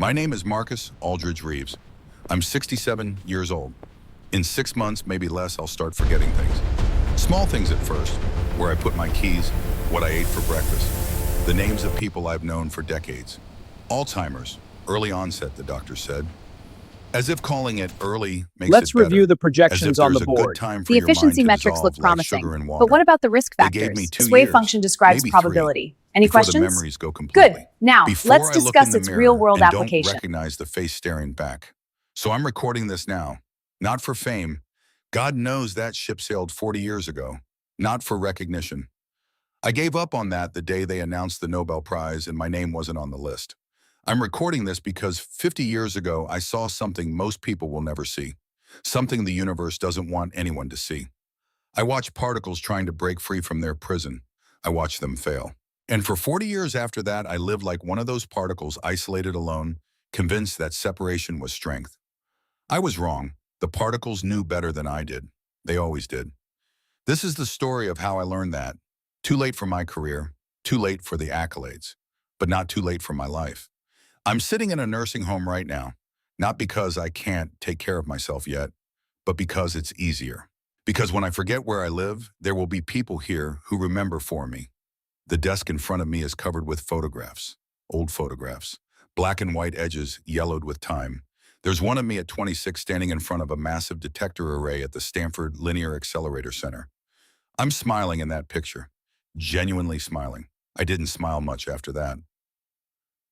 My name is Marcus Aldridge Reeves. I'm 67 years old. In 6 months, maybe less, I'll start forgetting things. Small things at first, where I put my keys, what I ate for breakfast, the names of people I've known for decades. Alzheimer's, early onset, the doctor said. As if calling it early makes Let's it review better. the As if projections on the there's a good board. time for The your mind efficiency to metrics look dissolve like sugar promising. in But what water. about the risk They gave me factors? 2 This wave years, function describes maybe 3, probability. Any before the questions? memories go completely. Good. Now, Before let's I look in discuss the its mirror real-world and don't application. recognize the face staring back. So I'm recording this now, not for fame. God knows that ship sailed 40 years ago, not for recognition. I gave up on that the day they announced the Nobel Prize and my name wasn't on the list. I'm recording this because 50 years ago, I saw something most people will never see, something the universe doesn't want anyone to see. I watched particles trying to break free from their prison. I watched them fail. And for 40 years after that, I lived like one of those particles, isolated alone, convinced that separation was strength. I was wrong. The particles knew better than I did. They always did. This is the story of how I learned that. Too late for my career, too late for the accolades, but not too late for my life. I'm sitting in a nursing home right now, not because I can't take care of myself yet, but because it's easier. Because when I forget where I live, there will be people here who remember for me. The desk in front of me is covered with photographs, old photographs, black and white edges yellowed with time. There's one of me at 26 standing in front of a massive detector array at the Stanford Linear Accelerator Center. I'm smiling in that picture, genuinely smiling. I didn't smile much after that.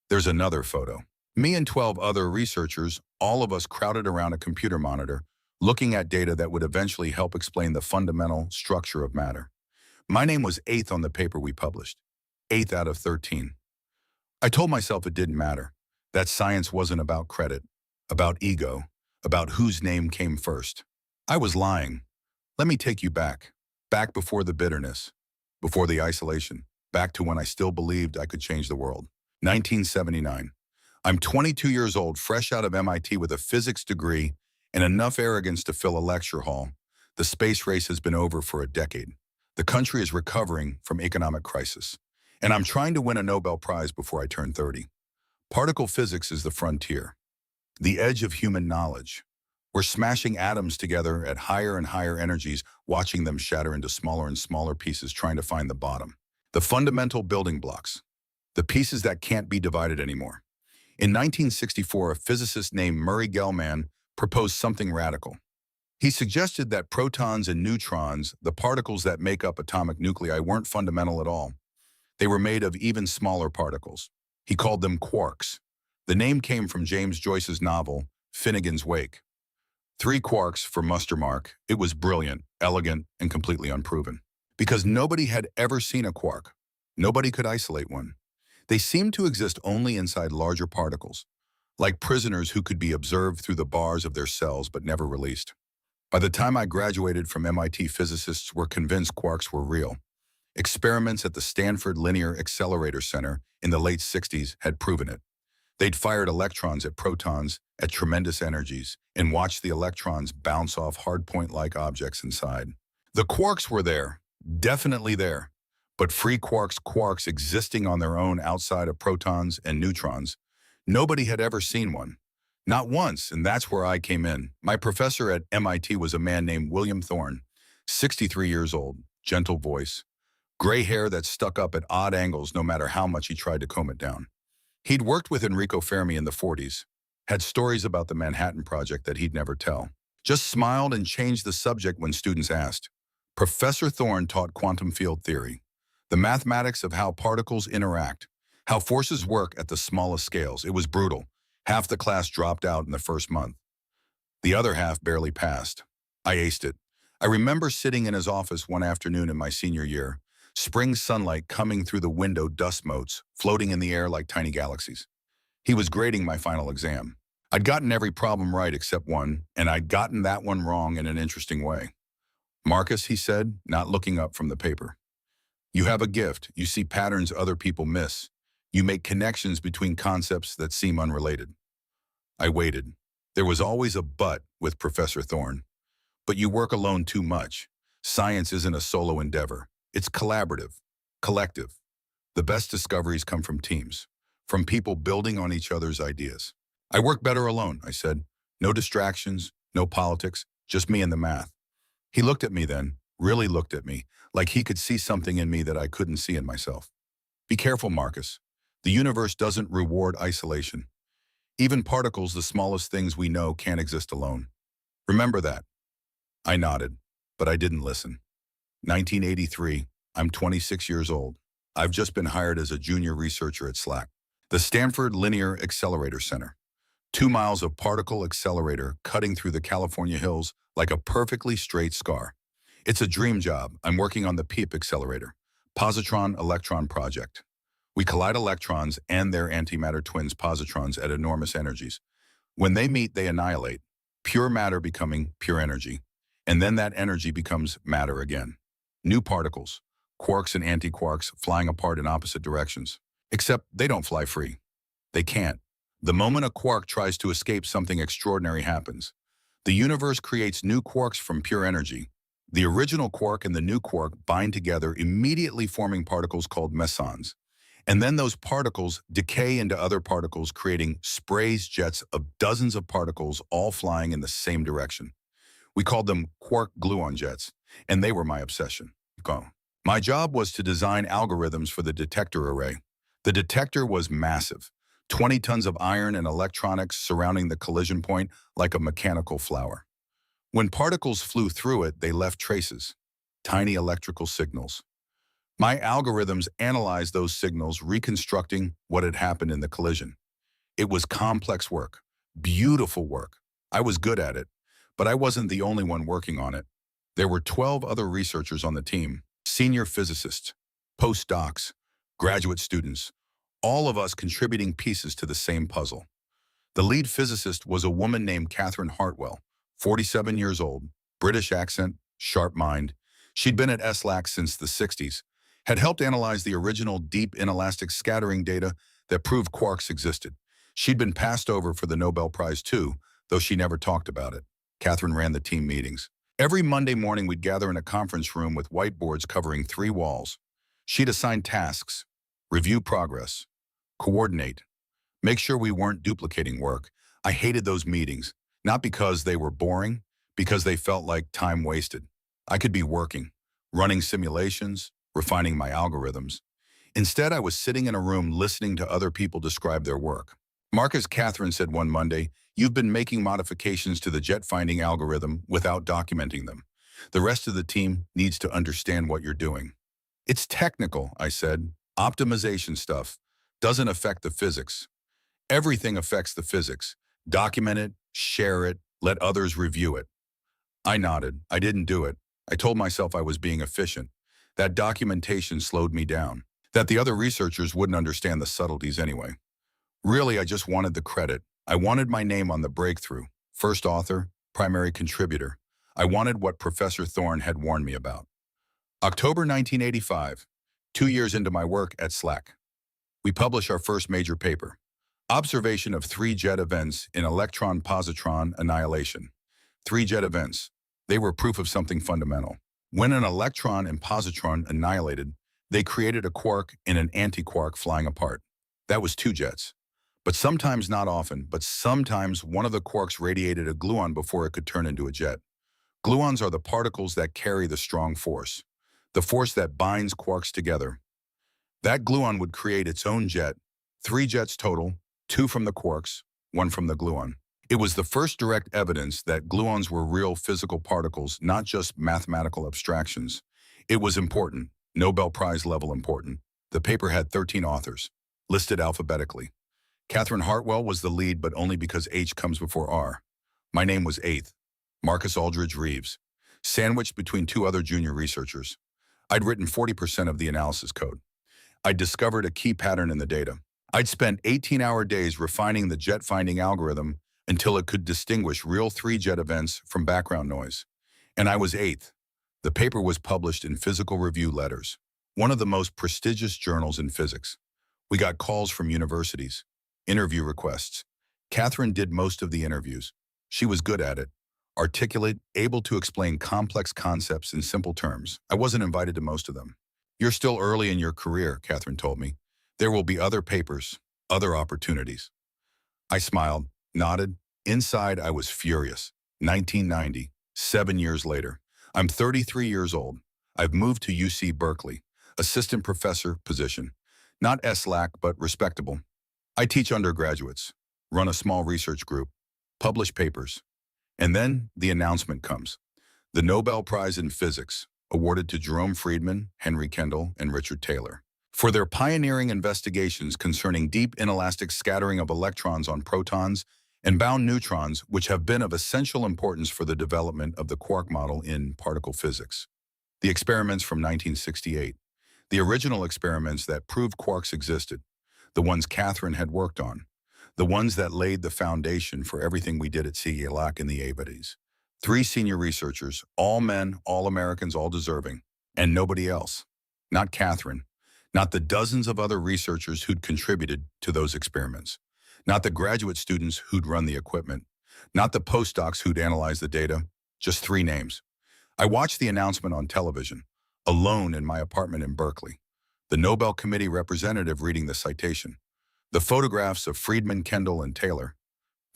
There's another photo. Me and 12 other researchers, all of us crowded around a computer monitor, looking at data that would eventually help explain the fundamental structure of matter. My name was 8th on the paper we published, 8th out of 13. I told myself it didn't matter, that science wasn't about credit, about ego, about whose name came first. I was lying. Let me take you back before the bitterness, before the isolation, back to when I still believed I could change the world. 1979. I'm 22 years old, fresh out of MIT with a physics degree and enough arrogance to fill a lecture hall. The space race has been over for a decade. The country is recovering from economic crisis. And I'm trying to win a Nobel Prize before I turn 30. Particle physics is the frontier, the edge of human knowledge. We're smashing atoms together at higher and higher energies, watching them shatter into smaller and smaller pieces, trying to find the bottom. The fundamental building blocks, the pieces that can't be divided anymore. In 1964, a physicist named Murray Gell-Mann proposed something radical. He suggested that protons and neutrons, the particles that make up atomic nuclei, weren't fundamental at all. They were made of even smaller particles. He called them quarks. The name came from James Joyce's novel, Finnegan's Wake. 3 quarks for muster mark. It was brilliant, elegant, and completely unproven. Because nobody had ever seen a quark. Nobody could isolate one. They seemed to exist only inside larger particles, like prisoners who could be observed through the bars of their cells but never released. By the time I graduated from MIT, physicists were convinced quarks were real. Experiments at the Stanford Linear Accelerator Center in the late 60s had proven it. They'd fired electrons at protons at tremendous energies and watched the electrons bounce off hardpoint-like objects inside. The quarks were there, definitely there, but free quarks existing on their own outside of protons and neutrons. Nobody had ever seen one. Not once, and that's where I came in. My professor at MIT was a man named William Thorne, 63 years old, gentle voice, gray hair that stuck up at odd angles no matter how much he tried to comb it down. He'd worked with Enrico Fermi in the 40s, had stories about the Manhattan Project that he'd never tell. Just smiled and changed the subject when students asked. Professor Thorne taught quantum field theory, the mathematics of how particles interact, how forces work at the smallest scales. It was brutal. Half the class dropped out in the first month. The other half barely passed. I aced it. I remember sitting in his office one afternoon in my senior year, spring sunlight coming through the window, dust motes floating in the air like tiny galaxies. He was grading my final exam. I'd gotten every problem right except one, and I'd gotten that one wrong in an interesting way. Marcus, he said, not looking up from the paper. You have a gift. You see patterns other people miss. You make connections between concepts that seem unrelated. I waited. There was always a but with Professor Thorne. But you work alone too much. Science isn't a solo endeavor. It's collaborative, collective. The best discoveries come from teams, from people building on each other's ideas. I work better alone, I said. No distractions, no politics, just me and the math. He looked at me then, really looked at me, like he could see something in me that I couldn't see in myself. Be careful, Marcus. The universe doesn't reward isolation. Even particles, the smallest things we know, can't exist alone. Remember that. I nodded, but I didn't listen. 1983, I'm 26 years old. I've just been hired as a junior researcher at SLAC, the Stanford Linear Accelerator Center. 2 miles of particle accelerator cutting through the California hills like a perfectly straight scar. It's a dream job. I'm working on the PEEP accelerator, positron electron project. We collide electrons and their antimatter twins positrons at enormous energies. When they meet, they annihilate, pure matter becoming pure energy. And then that energy becomes matter again. New particles, quarks and antiquarks flying apart in opposite directions. Except they don't fly free. They can't. The moment a quark tries to escape, something extraordinary happens. The universe creates new quarks from pure energy. The original quark and the new quark bind together, immediately forming particles called mesons. And then those particles decay into other particles, creating sprays, jets of dozens of particles all flying in the same direction. We called them quark gluon jets, and they were my obsession. My job was to design algorithms for the detector array. The detector was massive, 20 tons of iron and electronics surrounding the collision point like a mechanical flower. When particles flew through it, they left traces, tiny electrical signals. My algorithms analyzed those signals, reconstructing what had happened in the collision. It was complex work, beautiful work. I was good at it, but I wasn't the only one working on it. There were 12 other researchers on the team, senior physicists, postdocs, graduate students, all of us contributing pieces to the same puzzle. The lead physicist was a woman named Catherine Hartwell, 47 years old, British accent, sharp mind. She'd been at SLAC since the 60s, had helped analyze the original deep inelastic scattering data that proved quarks existed. She'd been passed over for the Nobel Prize too, though she never talked about it. Catherine ran the team meetings. Every Monday morning, we'd gather in a conference room with whiteboards covering 3 walls. She'd assign tasks, review progress, coordinate, make sure we weren't duplicating work. I hated those meetings, not because they were boring, because they felt like time wasted. I could be working, running simulations, refining my algorithms. Instead, I was sitting in a room listening to other people describe their work. Marcus, Catherine said one Monday, "You've been making modifications to the jet finding algorithm without documenting them. The rest of the team needs to understand what you're doing." "It's technical," I said. "Optimization stuff doesn't affect the physics." "Everything affects the physics. Document it, share it, let others review it." I nodded. I didn't do it. I told myself I was being efficient. That documentation slowed me down. That the other researchers wouldn't understand the subtleties anyway. Really, I just wanted the credit. I wanted my name on the breakthrough. First author, primary contributor. I wanted what Professor Thorne had warned me about. October 1985, 2 years into my work at SLAC. We publish our first major paper. Observation of 3 jet events in electron-positron annihilation. 3 jet events. They were proof of something fundamental. When an electron and positron annihilated, they created a quark and an antiquark flying apart. That was 2 jets. But sometimes, not often, but sometimes one of the quarks radiated a gluon before it could turn into a jet. Gluons are the particles that carry the strong force, the force that binds quarks together. That gluon would create its own jet, 3 jets total, 2 from the quarks, 1 from the gluon. It was the first direct evidence that gluons were real physical particles, not just mathematical abstractions. It was important, Nobel Prize level important. The paper had 13 authors, listed alphabetically. Catherine Hartwell was the lead, but only because H comes before R. My name was 8th, Marcus Aldridge Reeves, sandwiched between 2 other junior researchers. I'd written 40% of the analysis code. I'd discovered a key pattern in the data. I'd spent 18-hour days refining the jet finding algorithm until it could distinguish real 3 jet events from background noise. And I was 8th. The paper was published in Physical Review Letters, one of the most prestigious journals in physics. We got calls from universities, interview requests. Catherine did most of the interviews. She was good at it, articulate, able to explain complex concepts in simple terms. I wasn't invited to most of them. "You're still early in your career," Catherine told me. "There will be other papers, other opportunities." I smiled. nodded. Inside, I was furious. 1990, 7 years later. I'm 33 years old. I've moved to UC Berkeley, assistant professor position. Not SLAC, but respectable. I teach undergraduates, run a small research group, publish papers. And then the announcement comes. The Nobel Prize in Physics, awarded to Jerome Friedman, Henry Kendall, and Richard Taylor, for their pioneering investigations concerning deep inelastic scattering of electrons on protons and bound neutrons, which have been of essential importance for the development of the quark model in particle physics. The experiments from 1968, the original experiments that proved quarks existed, the ones Catherine had worked on, the ones that laid the foundation for everything we did at CELAC in the 80s. 3 senior researchers, all men, all Americans, all deserving, and nobody else. Not Catherine, not the dozens of other researchers who'd contributed to those experiments, not the graduate students who'd run the equipment, not the postdocs who'd analyzed the data, just 3 names. I watched the announcement on television, alone in my apartment in Berkeley, the Nobel Committee representative reading the citation, the photographs of Friedman, Kendall, and Taylor,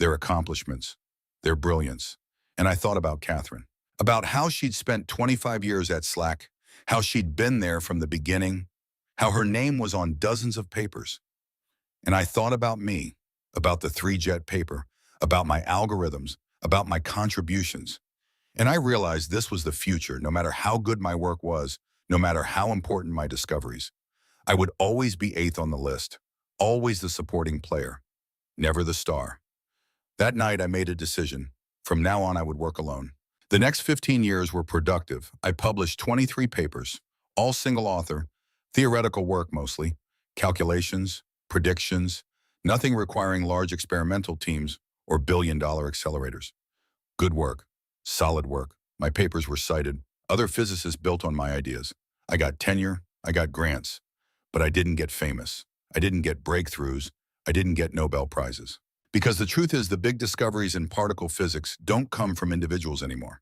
their accomplishments, their brilliance. And I thought about Catherine, about how she'd spent 25 years at SLAC, how she'd been there from the beginning, how her name was on dozens of papers. And I thought about me, about the 3-jet paper, about my algorithms, about my contributions. And I realized this was the future, no matter how good my work was, no matter how important my discoveries. I would always be 8th on the list, always the supporting player, never the star. That night I made a decision. From now on, I would work alone. The next 15 years were productive. I published 23 papers, all single author, theoretical work mostly, calculations, predictions, nothing requiring large experimental teams or billion-dollar accelerators. Good work, solid work. My papers were cited. Other physicists built on my ideas. I got tenure, I got grants, but I didn't get famous. I didn't get breakthroughs. I didn't get Nobel Prizes. Because the truth is, the big discoveries in particle physics don't come from individuals anymore.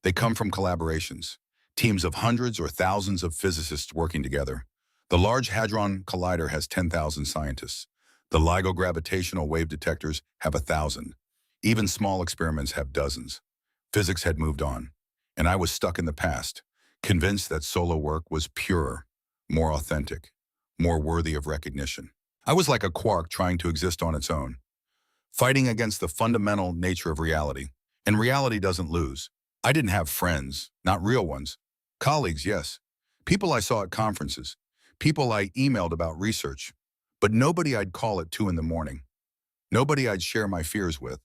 They come from collaborations, teams of hundreds or thousands of physicists working together. The Large Hadron Collider has 10,000 scientists. The LIGO gravitational wave detectors have 1,000. Even small experiments have dozens. Physics had moved on, and I was stuck in the past, convinced that solo work was purer, more authentic, more worthy of recognition. I was like a quark trying to exist on its own, fighting against the fundamental nature of reality. And reality doesn't lose. I didn't have friends, not real ones. Colleagues, yes. People I saw at conferences. People I emailed about research. But nobody I'd call at 2 in the morning. Nobody I'd share my fears with.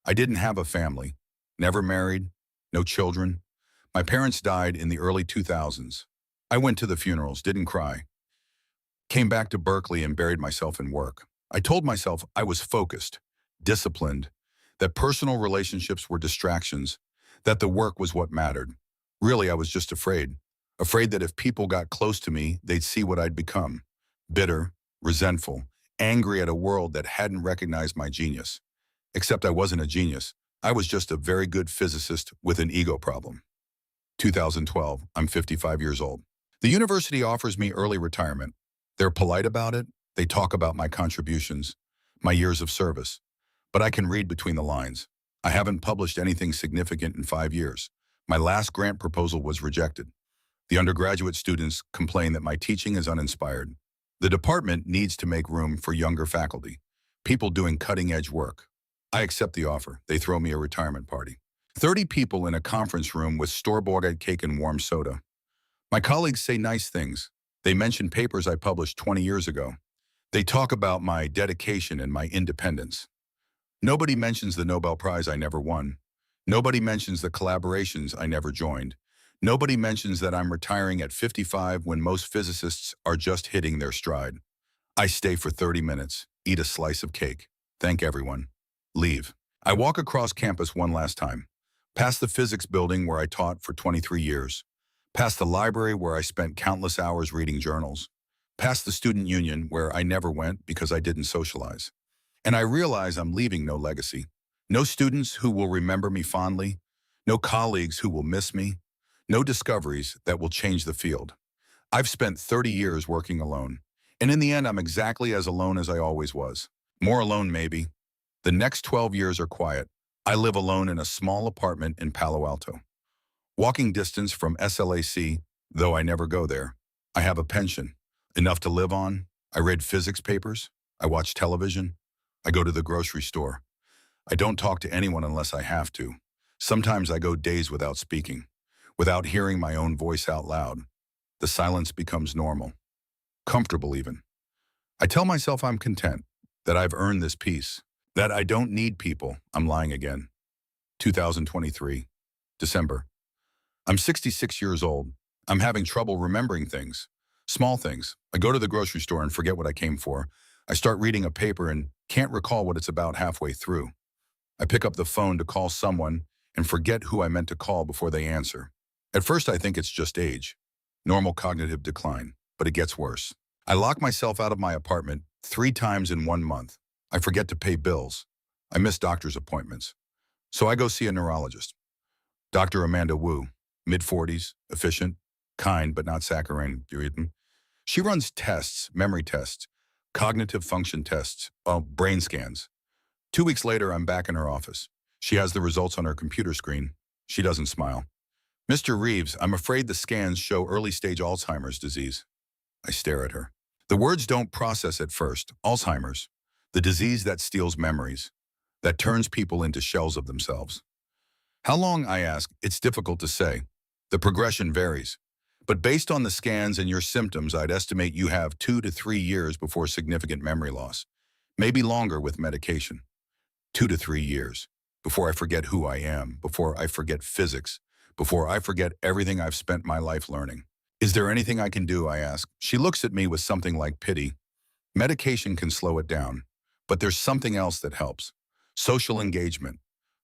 I didn't have a family. Never married. No children. My parents died in the early 2000s. I went to the funerals, didn't cry. Came back to Berkeley and buried myself in work. I told myself I was focused, disciplined, that personal relationships were distractions, that the work was what mattered. Really, I was just afraid. Afraid that if people got close to me, they'd see what I'd become. Bitter, resentful, angry at a world that hadn't recognized my genius. Except I wasn't a genius. I was just a very good physicist with an ego problem. 2012, I'm 55 years old. The university offers me early retirement. They're polite about it. They talk about my contributions, my years of service. But I can read between the lines. I haven't published anything significant in 5 years. My last grant proposal was rejected. The undergraduate students complain that my teaching is uninspired. The department needs to make room for younger faculty, people doing cutting-edge work. I accept the offer. They throw me a retirement party. 30 people in a conference room with store-bought cake and warm soda. My colleagues say nice things. They mention papers I published 20 years ago. They talk about my dedication and my independence. Nobody mentions the Nobel Prize I never won. Nobody mentions the collaborations I never joined. Nobody mentions that I'm retiring at 55 when most physicists are just hitting their stride. I stay for 30 minutes, eat a slice of cake, thank everyone, leave. I walk across campus one last time, past the physics building where I taught for 23 years, past the library where I spent countless hours reading journals, past the student union where I never went because I didn't socialize. And I realize I'm leaving no legacy. No students who will remember me fondly, no colleagues who will miss me, no discoveries that will change the field. I've spent 30 years working alone, and in the end I'm exactly as alone as I always was. More alone maybe, The next 12 years are quiet. I live alone in a small apartment in Palo Alto. Walking distance from SLAC, though I never go there. I have a pension, enough to live on. I read physics papers. I watch television. I go to the grocery store. I don't talk to anyone unless I have to. Sometimes I go days without speaking, without hearing my own voice out loud. The silence becomes normal, comfortable even. I tell myself I'm content, that I've earned this peace, that I don't need people. I'm lying again. 2023, December. I'm 66 years old. I'm having trouble remembering things, small things. I go to the grocery store and forget what I came for. I start reading a paper and can't recall what it's about halfway through. I pick up the phone to call someone and forget who I meant to call before they answer. At first, I think it's just age, normal cognitive decline, but it gets worse. I lock myself out of my apartment 3 times in 1 month. I forget to pay bills. I miss doctor's appointments. So I go see a neurologist. Dr. Amanda Wu, mid-40s, efficient, kind but not saccharine. She runs tests, memory tests, cognitive function tests, brain scans. 2 weeks later, I'm back in her office. She has the results on her computer screen. She doesn't smile. Mr. Reeves, I'm afraid the scans show early-stage Alzheimer's disease. I stare at her. The words don't process at first. Alzheimer's, the disease that steals memories, that turns people into shells of themselves. How long, I ask? It's difficult to say. The progression varies. But based on the scans and your symptoms, I'd estimate you have 2 to 3 years before significant memory loss. Maybe longer with medication. 2 to 3 years. Before I forget who I am, before I forget physics, before I forget everything I've spent my life learning. Is there anything I can do, I ask? She looks at me with something like pity. Medication can slow it down, but there's something else that helps. Social engagement,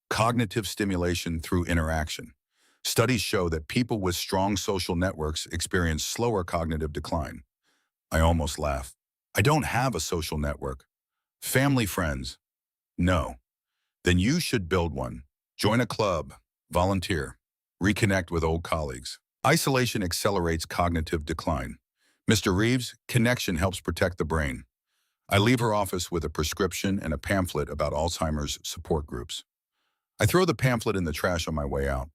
cognitive stimulation through interaction. Studies show that people with strong social networks experience slower cognitive decline. I almost laugh. I don't have a social network. Family, friends? No. Then you should build one. Join a club, volunteer, reconnect with old colleagues. Isolation accelerates cognitive decline. Mr. Reeves, connection helps protect the brain. I leave her office with a prescription and a pamphlet about Alzheimer's support groups. I throw the pamphlet in the trash on my way out.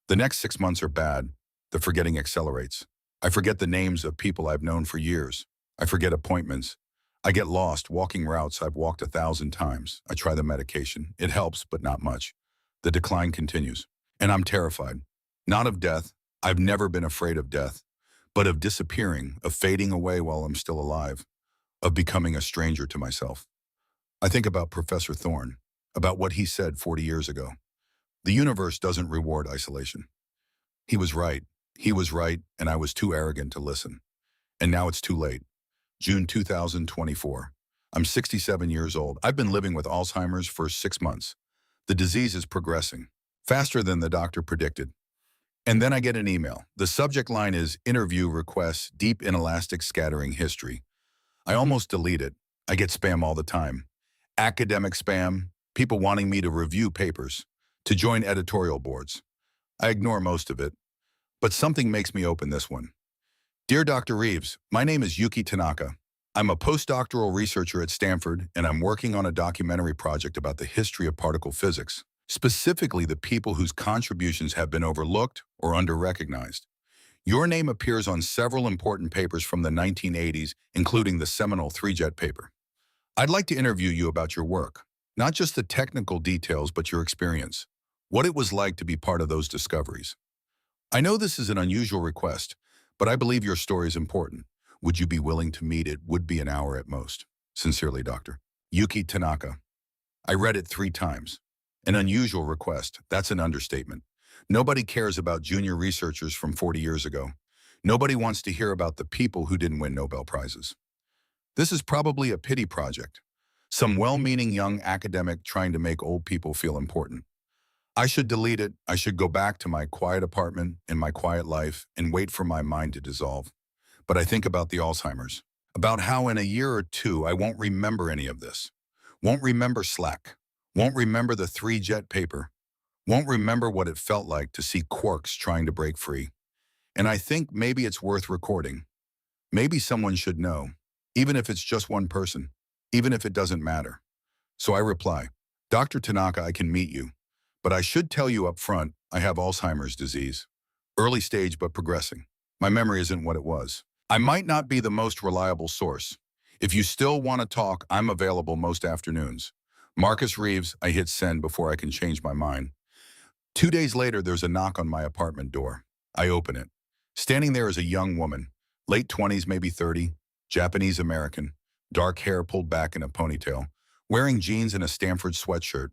The next 6 months are bad. The forgetting accelerates. I forget the names of people I've known for years. I forget appointments. I get lost walking routes I've walked 1,000 times. I try the medication. It helps, but not much. The decline continues. And I'm terrified. Not of death. I've never been afraid of death. But of disappearing, of fading away while I'm still alive. Of becoming a stranger to myself. I think about Professor Thorne, about what he said 40 years ago. The universe doesn't reward isolation. He was right. He was right, and I was too arrogant to listen. And now it's too late. June 2024. I'm 67 years old. I've been living with Alzheimer's for 6 months. The disease is progressing, faster than the doctor predicted. And then I get an email. The subject line is interview requests, deep inelastic scattering history. I almost delete it. I get spam all the time. Academic spam, people wanting me to review papers, to join editorial boards. I ignore most of it, but something makes me open this one. Dear Dr. Reeves, my name is Yuki Tanaka. I'm a postdoctoral researcher at Stanford, and I'm working on a documentary project about the history of particle physics, specifically the people whose contributions have been overlooked or under-recognized. Your name appears on several important papers from the 1980s, including the seminal 3-jet paper. I'd like to interview you about your work, not just the technical details, but your experience, what it was like to be part of those discoveries. I know this is an unusual request, but I believe your story is important. Would you be willing to meet? It would be an hour at most. Sincerely, Dr. Yuki Tanaka. I read it 3 times. An unusual request, that's an understatement. Nobody cares about junior researchers from 40 years ago. Nobody wants to hear about the people who didn't win Nobel Prizes. This is probably a pity project. Some well-meaning young academic trying to make old people feel important. I should delete it. I should go back to my quiet apartment in my quiet life and wait for my mind to dissolve. But I think about the Alzheimer's, about how in a year or 2 I won't remember any of this. Won't remember Slack. Won't remember the 3-jet paper. Won't remember what it felt like to see quarks trying to break free. And I think maybe it's worth recording. Maybe someone should know, even if it's just one person, even if it doesn't matter. So I reply, Dr. Tanaka, I can meet you, but I should tell you up front, I have Alzheimer's disease. Early stage but progressing. My memory isn't what it was. I might not be the most reliable source. If you still want to talk, I'm available most afternoons. Marcus Reeves, I hit send before I can change my mind. 2 days later, there's a knock on my apartment door. I open it. Standing there is a young woman, late 20s, maybe 30, Japanese American, dark hair pulled back in a ponytail, wearing jeans and a Stanford sweatshirt,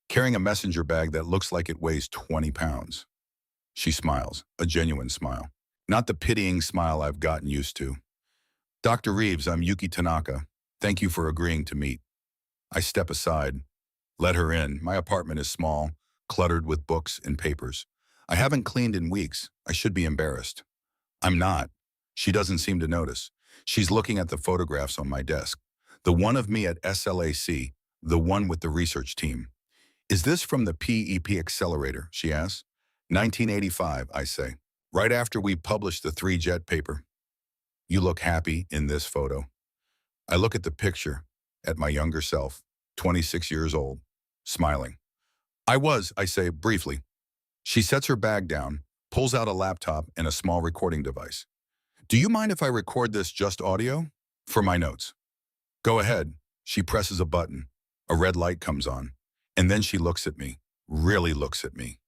carrying a messenger bag that looks like it weighs 20 pounds. She smiles, a genuine smile. Not the pitying smile I've gotten used to. Dr. Reeves, I'm Yuki Tanaka. Thank you for agreeing to meet. I step aside, let her in. My apartment is small, cluttered with books and papers. I haven't cleaned in weeks. I should be embarrassed. I'm not. She doesn't seem to notice. She's looking at the photographs on my desk. The one of me at SLAC, the one with the research team. Is this from the PEP accelerator, she asks. 1985, I say. Right after we published the 3-jet paper. You look happy in this photo. I look at the picture, at my younger self, 26 years old, smiling. I say briefly. She sets her bag down, pulls out a laptop and a small recording device. Do you mind if I record this just audio? For my notes. Go ahead. She presses a button. A red light comes on. And then she looks at me, really looks at me.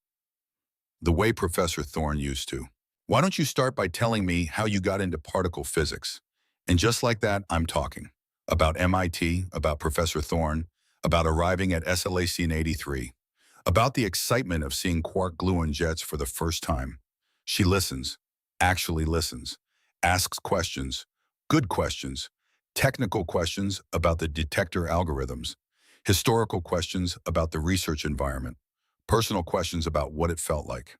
The way Professor Thorne used to. Why don't you start by telling me how you got into particle physics? And just like that, I'm talking. About MIT, about Professor Thorne, about arriving at SLAC in '83, about the excitement of seeing quark gluon jets for the first time. She listens, actually listens, asks questions, good questions, technical questions about the detector algorithms, historical questions about the research environment, personal questions about what it felt like.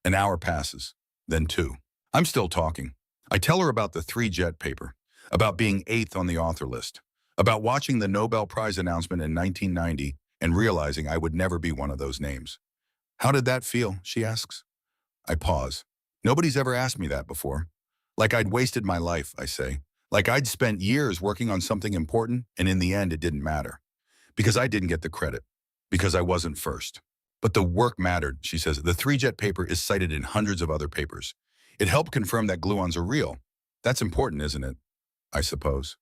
An hour passes, then 2. I'm still talking. I tell her about the 3-jet paper, about being 8th on the author list, about watching the Nobel Prize announcement in 1990 and realizing I would never be one of those names. How did that feel, she asks. I pause. Nobody's ever asked me that before. Like I'd wasted my life, I say. Like I'd spent years working on something important and in the end it didn't matter. Because I didn't get the credit. Because I wasn't first. But the work mattered, she says. The 3-jet paper is cited in hundreds of other papers. It helped confirm that gluons are real. That's important, isn't it? I suppose.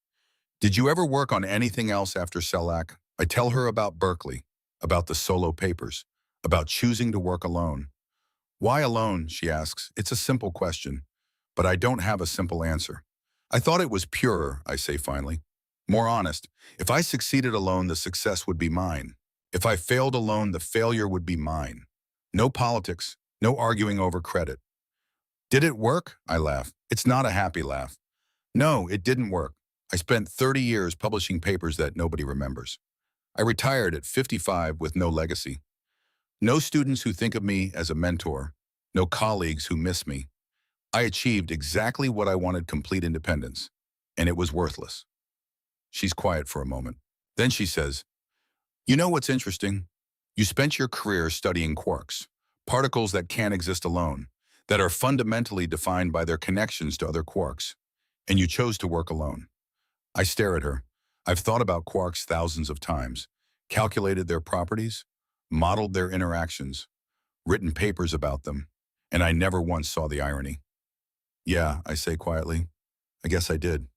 Did you ever work on anything else after CELAC? I tell her about Berkeley, about the solo papers, about choosing to work alone. Why alone, she asks. It's a simple question, but I don't have a simple answer. I thought it was purer, I say finally. More honest, if I succeeded alone, the success would be mine. If I failed alone, the failure would be mine. No politics, no arguing over credit. Did it work? I laugh. It's not a happy laugh. No, it didn't work. I spent 30 years publishing papers that nobody remembers. I retired at 55 with no legacy. No students who think of me as a mentor. No colleagues who miss me. I achieved exactly what I wanted, complete independence. And it was worthless. She's quiet for a moment. Then she says, you know what's interesting? You spent your career studying quarks, particles that can't exist alone, that are fundamentally defined by their connections to other quarks, and you chose to work alone. I stare at her. I've thought about quarks thousands of times, calculated their properties, modeled their interactions, written papers about them, and I never once saw the irony. Yeah, I say quietly. I guess I did.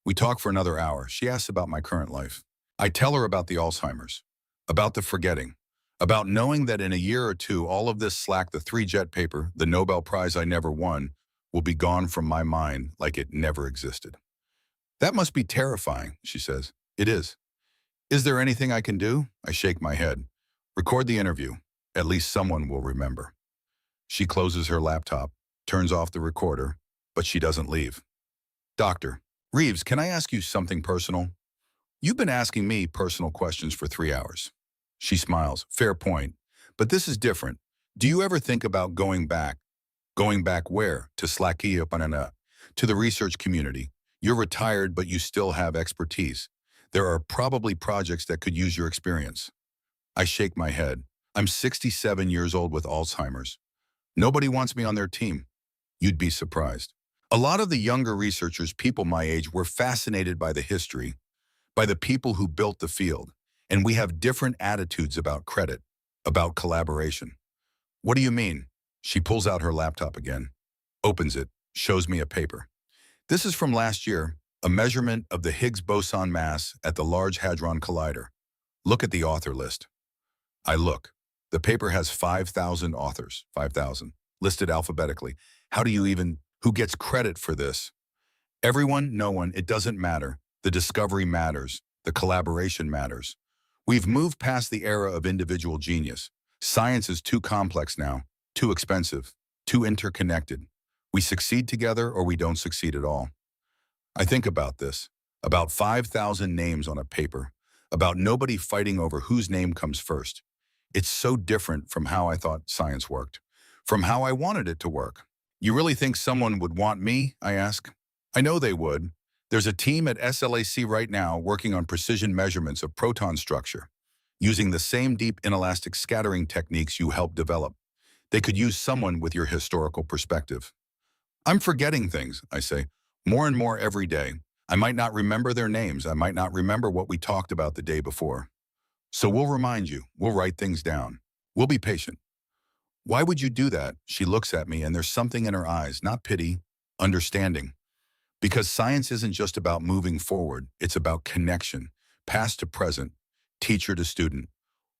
We talk for another hour. She asks about my current life. I tell her about the Alzheimer's, about the forgetting, about knowing that in a year or two, all of this slack, the 3-jet paper, the Nobel Prize I never won, will be gone from my mind like it never existed. That must be terrifying, she says. It is. Is there anything I can do? I shake my head. Record the interview. At least someone will remember. She closes her laptop, turns off the recorder, but she doesn't leave. Dr. Reeves, can I ask you something personal? You've been asking me personal questions for 3 hours. She smiles. Fair point. But this is different. Do you ever think about going back? Going back where? To Slakia, to the research community. You're retired, but you still have expertise. There are probably projects that could use your experience. I shake my head. I'm 67 years old with Alzheimer's. Nobody wants me on their team. You'd be surprised. A lot of the younger researchers, people my age, were fascinated by the history, by the people who built the field. And we have different attitudes about credit, about collaboration. What do you mean? She pulls out her laptop again, opens it, shows me a paper. This is from last year, a measurement of the Higgs boson mass at the Large Hadron Collider. Look at the author list. I look. The paper has 5,000 authors, 5,000, listed alphabetically. Who gets credit for this? Everyone, no one, it doesn't matter. The discovery matters. The collaboration matters. We've moved past the era of individual genius. Science is too complex now, too expensive, too interconnected. We succeed together or we don't succeed at all. I think about this, about 5,000 names on a paper, about nobody fighting over whose name comes first. It's so different from how I thought science worked, from how I wanted it to work. You really think someone would want me? I ask. I know they would. There's a team at SLAC right now working on precision measurements of proton structure, using the same deep inelastic scattering techniques you helped develop. They could use someone with your historical perspective. I'm forgetting things, I say, more and more every day. I might not remember their names. I might not remember what we talked about the day before. So we'll remind you. We'll write things down. We'll be patient. Why would you do that? She looks at me and there's something in her eyes, not pity, understanding. Because science isn't just about moving forward. It's about connection, past to present, teacher to student,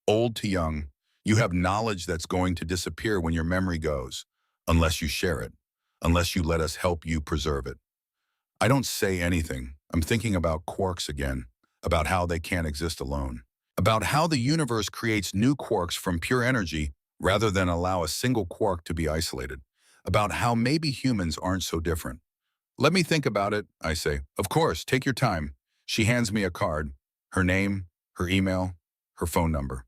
old to young. You have knowledge that's going to disappear when your memory goes, unless you share it, unless you let us help you preserve it. I don't say anything. I'm thinking about quarks again, about how they can't exist alone, about how the universe creates new quarks from pure energy rather than allow a single quark to be isolated, about how maybe humans aren't so different. Let me think about it, I say. Of course, take your time. She hands me a card, her name, her email, her phone number.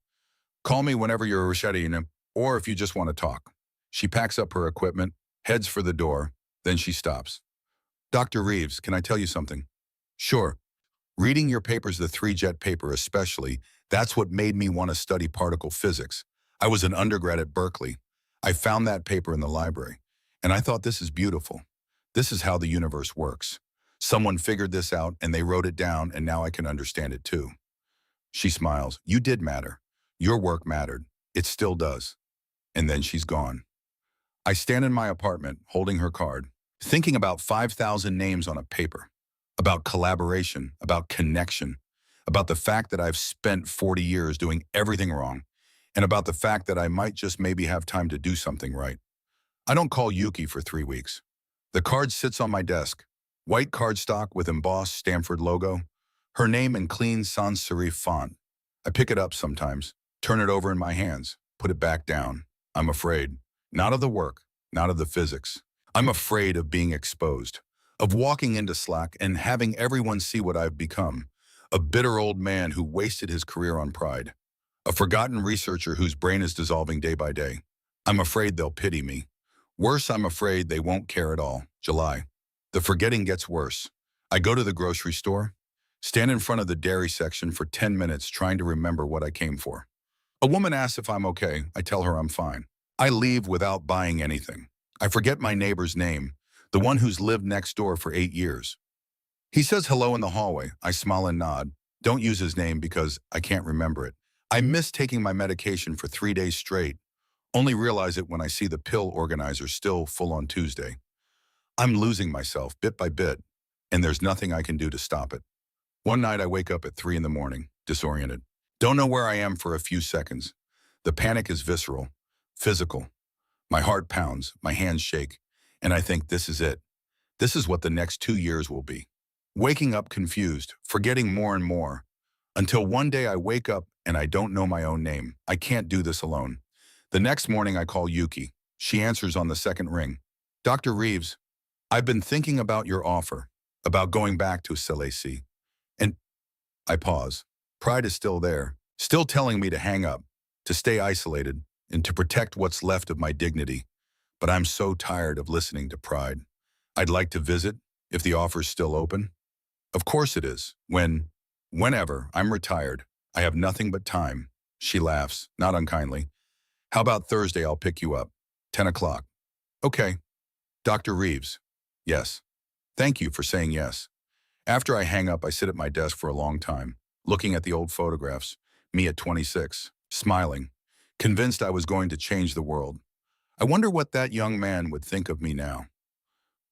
Call me whenever you're ready, or if you just want to talk. She packs up her equipment, heads for the door, then she stops. Dr. Reeves, can I tell you something? Sure. Reading your papers, the three-jet paper especially, that's what made me want to study particle physics. I was an undergrad at Berkeley. I found that paper in the library, and I thought this is beautiful. This is how the universe works. Someone figured this out and they wrote it down and now I can understand it too. She smiles. You did matter. Your work mattered. It still does. And then she's gone. I stand in my apartment holding her card, thinking about 5,000 names on a paper, about collaboration, about connection, about the fact that I've spent 40 years doing everything wrong, and about the fact that I might just maybe have time to do something right. I don't call Yuki for 3 weeks. The card sits on my desk, white cardstock with embossed Stanford logo, her name in clean sans serif font. I pick it up sometimes, turn it over in my hands, put it back down. I'm afraid, not of the work, not of the physics. I'm afraid of being exposed, of walking into Slack and having everyone see what I've become, a bitter old man who wasted his career on pride, a forgotten researcher whose brain is dissolving day by day. I'm afraid they'll pity me. Worse, I'm afraid they won't care at all. July. The forgetting gets worse. I go to the grocery store, stand in front of the dairy section for 10 minutes trying to remember what I came for. A woman asks if I'm okay. I tell her I'm fine. I leave without buying anything. I forget my neighbor's name, the one who's lived next door for 8 years. He says hello in the hallway. I smile and nod. Don't use his name because I can't remember it. I missed taking my medication for 3 days straight. Only realize it when I see the pill organizer still full on Tuesday. I'm losing myself bit by bit, and there's nothing I can do to stop it. One night I wake up at 3 in the morning, disoriented. Don't know where I am for a few seconds. The panic is visceral, physical. My heart pounds, my hands shake, and I think this is it. This is what the next 2 years will be. Waking up confused, forgetting more and more, until one day I wake up and I don't know my own name. I can't do this alone. The next morning I call Yuki. She answers on the second ring. Dr. Reeves, I've been thinking about your offer, about going back to SLAC. And I pause. Pride is still there, still telling me to hang up, to stay isolated, and to protect what's left of my dignity. But I'm so tired of listening to pride. I'd like to visit, if the offer's still open. Of course it is. Whenever, I'm retired. I have nothing but time. She laughs, not unkindly. How about Thursday? I'll pick you up. 10 o'clock. Okay. Dr. Reeves. Yes. Thank you for saying yes. After I hang up, I sit at my desk for a long time, looking at the old photographs, Me at 26, smiling, convinced I was going to change the world. I wonder what that young man would think of me now.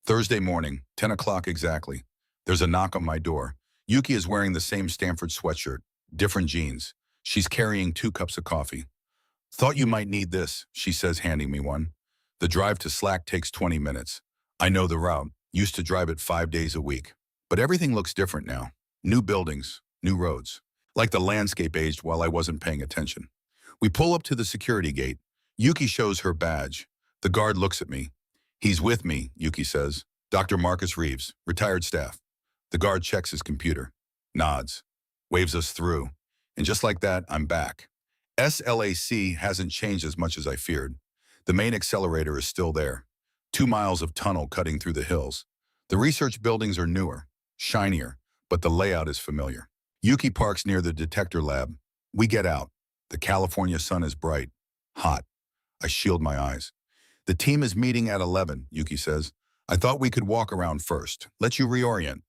Thursday morning, 10 o'clock exactly. There's a knock on my door. Yuki is wearing the same Stanford sweatshirt, different jeans. She's carrying 2 cups of coffee. Thought you might need this, she says, handing me one. The drive to Slack takes 20 minutes. I know the route, used to drive it 5 days a week. But everything looks different now. New buildings, new roads. Like the landscape aged while I wasn't paying attention. We pull up to the security gate. Yuki shows her badge. The guard looks at me. He's with me, Yuki says. Dr. Marcus Reeves, retired staff. The guard checks his computer, nods, waves us through. And just like that, I'm back. SLAC hasn't changed as much as I feared. The main accelerator is still there. 2 miles of tunnel cutting through the hills. The research buildings are newer, shinier, but the layout is familiar. Yuki parks near the detector lab. We get out. The California sun is bright, hot. I shield my eyes. The team is meeting at 11, Yuki says. I thought we could walk around first. Let you reorient.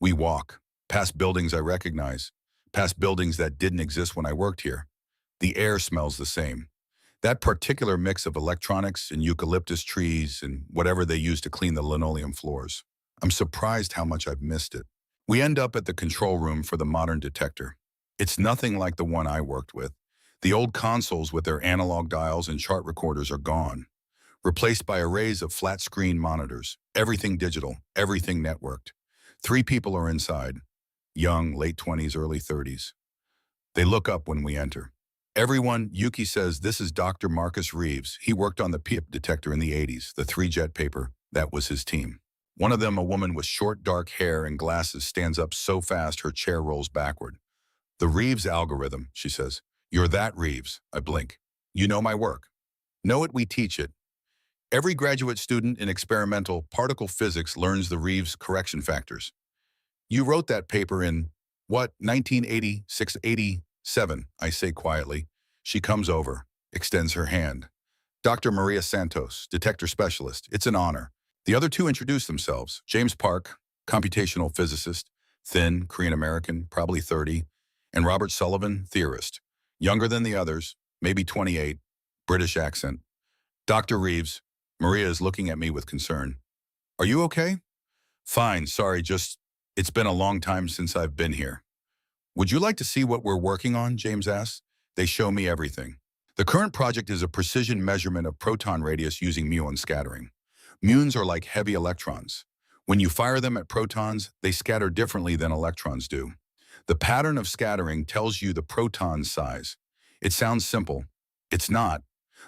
We walk, past buildings I recognize, past buildings that didn't exist when I worked here. The air smells the same. That particular mix of electronics and eucalyptus trees and whatever they use to clean the linoleum floors. I'm surprised how much I've missed it. We end up at the control room for the modern detector. It's nothing like the one I worked with. The old consoles with their analog dials and chart recorders are gone, replaced by arrays of flat-screen monitors, everything digital, everything networked. 3 people are inside, young, late 20s, early 30s. They look up when we enter. Everyone, Yuki says, this is Dr. Marcus Reeves. He worked on the PIP detector in the 80s, the 3-jet paper. That was his team. One of them, a woman with short, dark hair and glasses, stands up so fast her chair rolls backward. The Reeves algorithm, she says. You're that Reeves. I blink. You know my work. Know it, we teach it. Every graduate student in experimental particle physics learns the Reeves correction factors. You wrote that paper in, what, 1986, 87, I say quietly. She comes over, extends her hand. Dr. Maria Santos, detector specialist. It's an honor. The other 2 introduce themselves. James Park, computational physicist, thin, Korean-American, probably 30, and Robert Sullivan, theorist. Younger than the others, maybe 28, British accent. Dr. Reeves, Maria is looking at me with concern. Are you okay? Fine, sorry, it's been a long time since I've been here. Would you like to see what we're working on, James asks. They show me everything. The current project is a precision measurement of proton radius using muon scattering. Muons are like heavy electrons. When you fire them at protons, they scatter differently than electrons do. The pattern of scattering tells you the proton size. It sounds simple. It's not.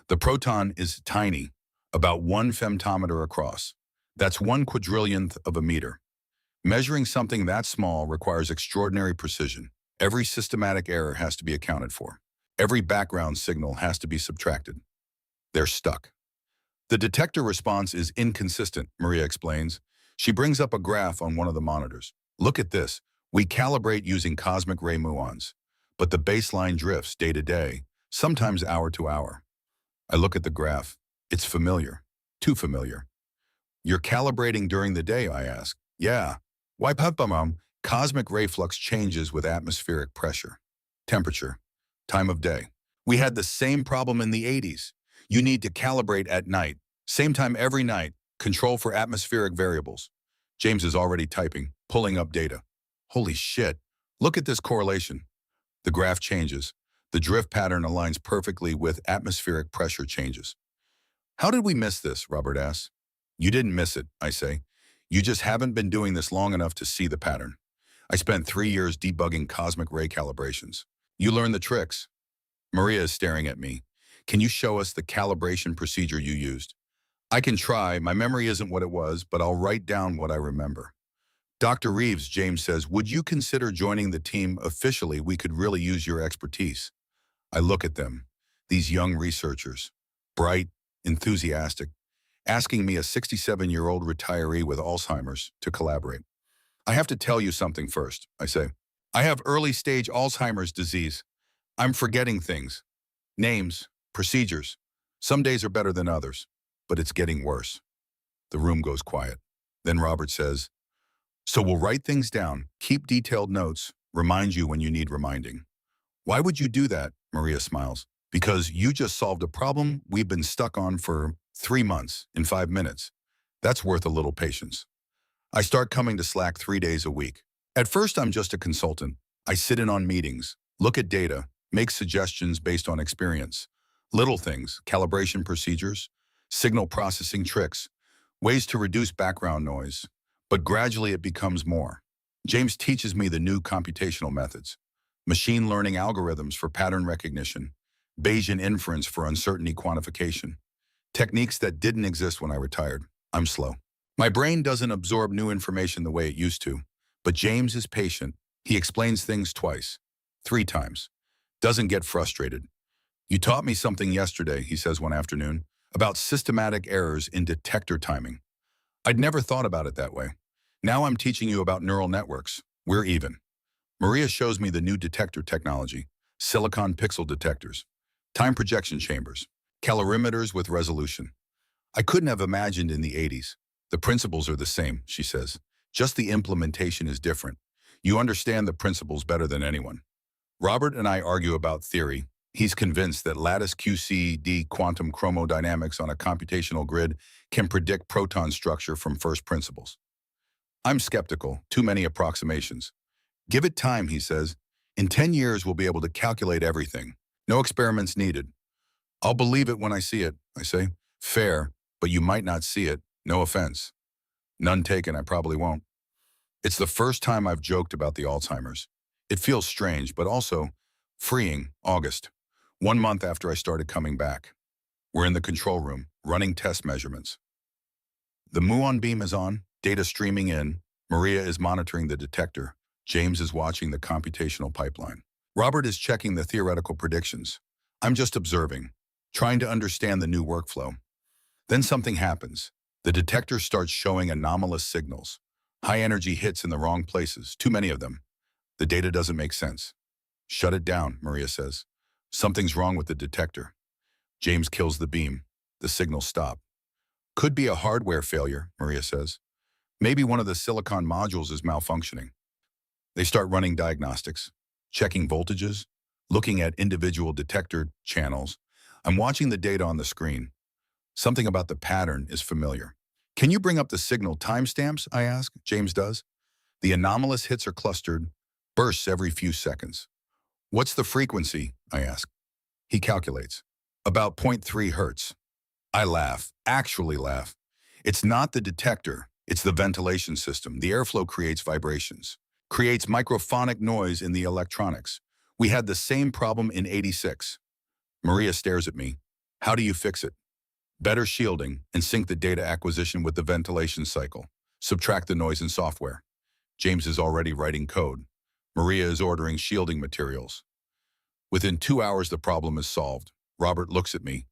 The proton is tiny, about 1 femtometer across. That's 1/quadrillionth of a meter. Measuring something that small requires extraordinary precision. Every systematic error has to be accounted for. Every background signal has to be subtracted. They're stuck. The detector response is inconsistent, Maria explains. She brings up a graph on one of the monitors. Look at this. We calibrate using cosmic ray muons, but the baseline drifts day to day, sometimes hour to hour. I look at the graph. It's familiar. Too familiar. You're calibrating during the day, I ask. Yeah. Why, Papa? Cosmic ray flux changes with atmospheric pressure, temperature, time of day. We had the same problem in the 80s. You need to calibrate at night, same time every night, control for atmospheric variables. James is already typing, pulling up data. Holy shit, look at this correlation. The graph changes. The drift pattern aligns perfectly with atmospheric pressure changes. How did we miss this, Robert asks. You didn't miss it, I say. You just haven't been doing this long enough to see the pattern. I spent 3 years debugging cosmic ray calibrations. You learn the tricks. Maria is staring at me. Can you show us the calibration procedure you used? I can try. My memory isn't what it was, but I'll write down what I remember. Dr. Reeves, James says, would you consider joining the team officially? We could really use your expertise. I look at them, these young researchers, bright, enthusiastic, asking me, a 67-year-old retiree with Alzheimer's, to collaborate. I have to tell you something first, I say. I have early-stage Alzheimer's disease. I'm forgetting things, names, procedures. Some days are better than others, but it's getting worse. The room goes quiet. Then Robert says, so we'll write things down, keep detailed notes, remind you when you need reminding. Why would you do that? Maria smiles. Because you just solved a problem we've been stuck on for 3 months in 5 minutes. That's worth a little patience. I start coming to Slack 3 days a week. At first, I'm just a consultant. I sit in on meetings, look at data, make suggestions based on experience. Little things, calibration procedures, signal processing tricks, ways to reduce background noise. But gradually it becomes more. James teaches me the new computational methods, machine learning algorithms for pattern recognition, Bayesian inference for uncertainty quantification, techniques that didn't exist when I retired. I'm slow. My brain doesn't absorb new information the way it used to, but James is patient. He explains things twice, 3 times, doesn't get frustrated. You taught me something yesterday, he says one afternoon, about systematic errors in detector timing. I'd never thought about it that way. Now I'm teaching you about neural networks. We're even. Maria shows me the new detector technology, silicon pixel detectors, time projection chambers, calorimeters with resolution. I couldn't have imagined in the 80s. The principles are the same, she says. Just the implementation is different. You understand the principles better than anyone. Robert and I argue about theory. He's convinced that lattice QCD quantum chromodynamics on a computational grid can predict proton structure from first principles. I'm skeptical, too many approximations. Give it time, he says. In 10 years, we'll be able to calculate everything. No experiments needed. I'll believe it when I see it, I say. Fair, but you might not see it. No offense. None taken, I probably won't. It's the first time I've joked about the Alzheimer's. It feels strange, but also freeing. August, 1 month after I started coming back. We're in the control room, running test measurements. The muon beam is on, data streaming in. Maria is monitoring the detector. James is watching the computational pipeline. Robert is checking the theoretical predictions. I'm just observing, trying to understand the new workflow. Then something happens. The detector starts showing anomalous signals. High energy hits in the wrong places, too many of them. The data doesn't make sense. Shut it down, Maria says. Something's wrong with the detector. James kills the beam. The signals stop. Could be a hardware failure, Maria says. Maybe one of the silicon modules is malfunctioning. They start running diagnostics, checking voltages, looking at individual detector channels. I'm watching the data on the screen. Something about the pattern is familiar. Can you bring up the signal timestamps, I ask? James does. The anomalous hits are clustered, bursts every few seconds. What's the frequency, I ask. He calculates. About 0.3 hertz. I laugh, actually laugh. It's not the detector, it's the ventilation system. The airflow creates vibrations, creates microphonic noise in the electronics. We had the same problem in '86. Maria stares at me. How do you fix it? Better shielding and sync the data acquisition with the ventilation cycle. Subtract the noise in software. James is already writing code. Maria is ordering shielding materials. Within 2 hours, the problem is solved. Robert looks at me.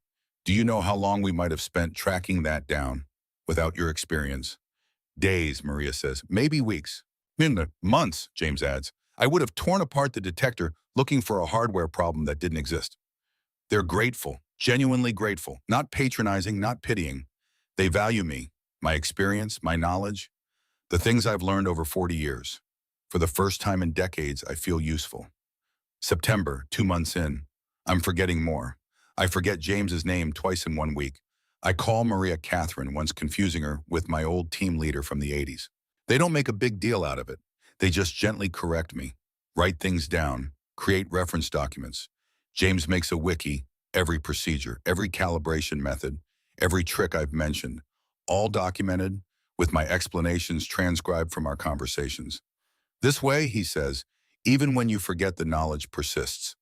Do you know how long we might have spent tracking that down without your experience? Days, Maria says. Maybe weeks. Months, James adds. I would have torn apart the detector looking for a hardware problem that didn't exist. They're grateful, genuinely grateful, not patronizing, not pitying. They value me, my experience, my knowledge, the things I've learned over 40 years. For the first time in decades, I feel useful. September, 2 months in. I'm forgetting more. I forget James's name twice in 1 week. I call Maria Catherine, once confusing her with my old team leader from the '80s. They don't make a big deal out of it. They just gently correct me, write things down, create reference documents. James makes a wiki, every procedure, every calibration method, every trick I've mentioned, all documented with my explanations transcribed from our conversations. This way, he says, even when you forget, the knowledge persists.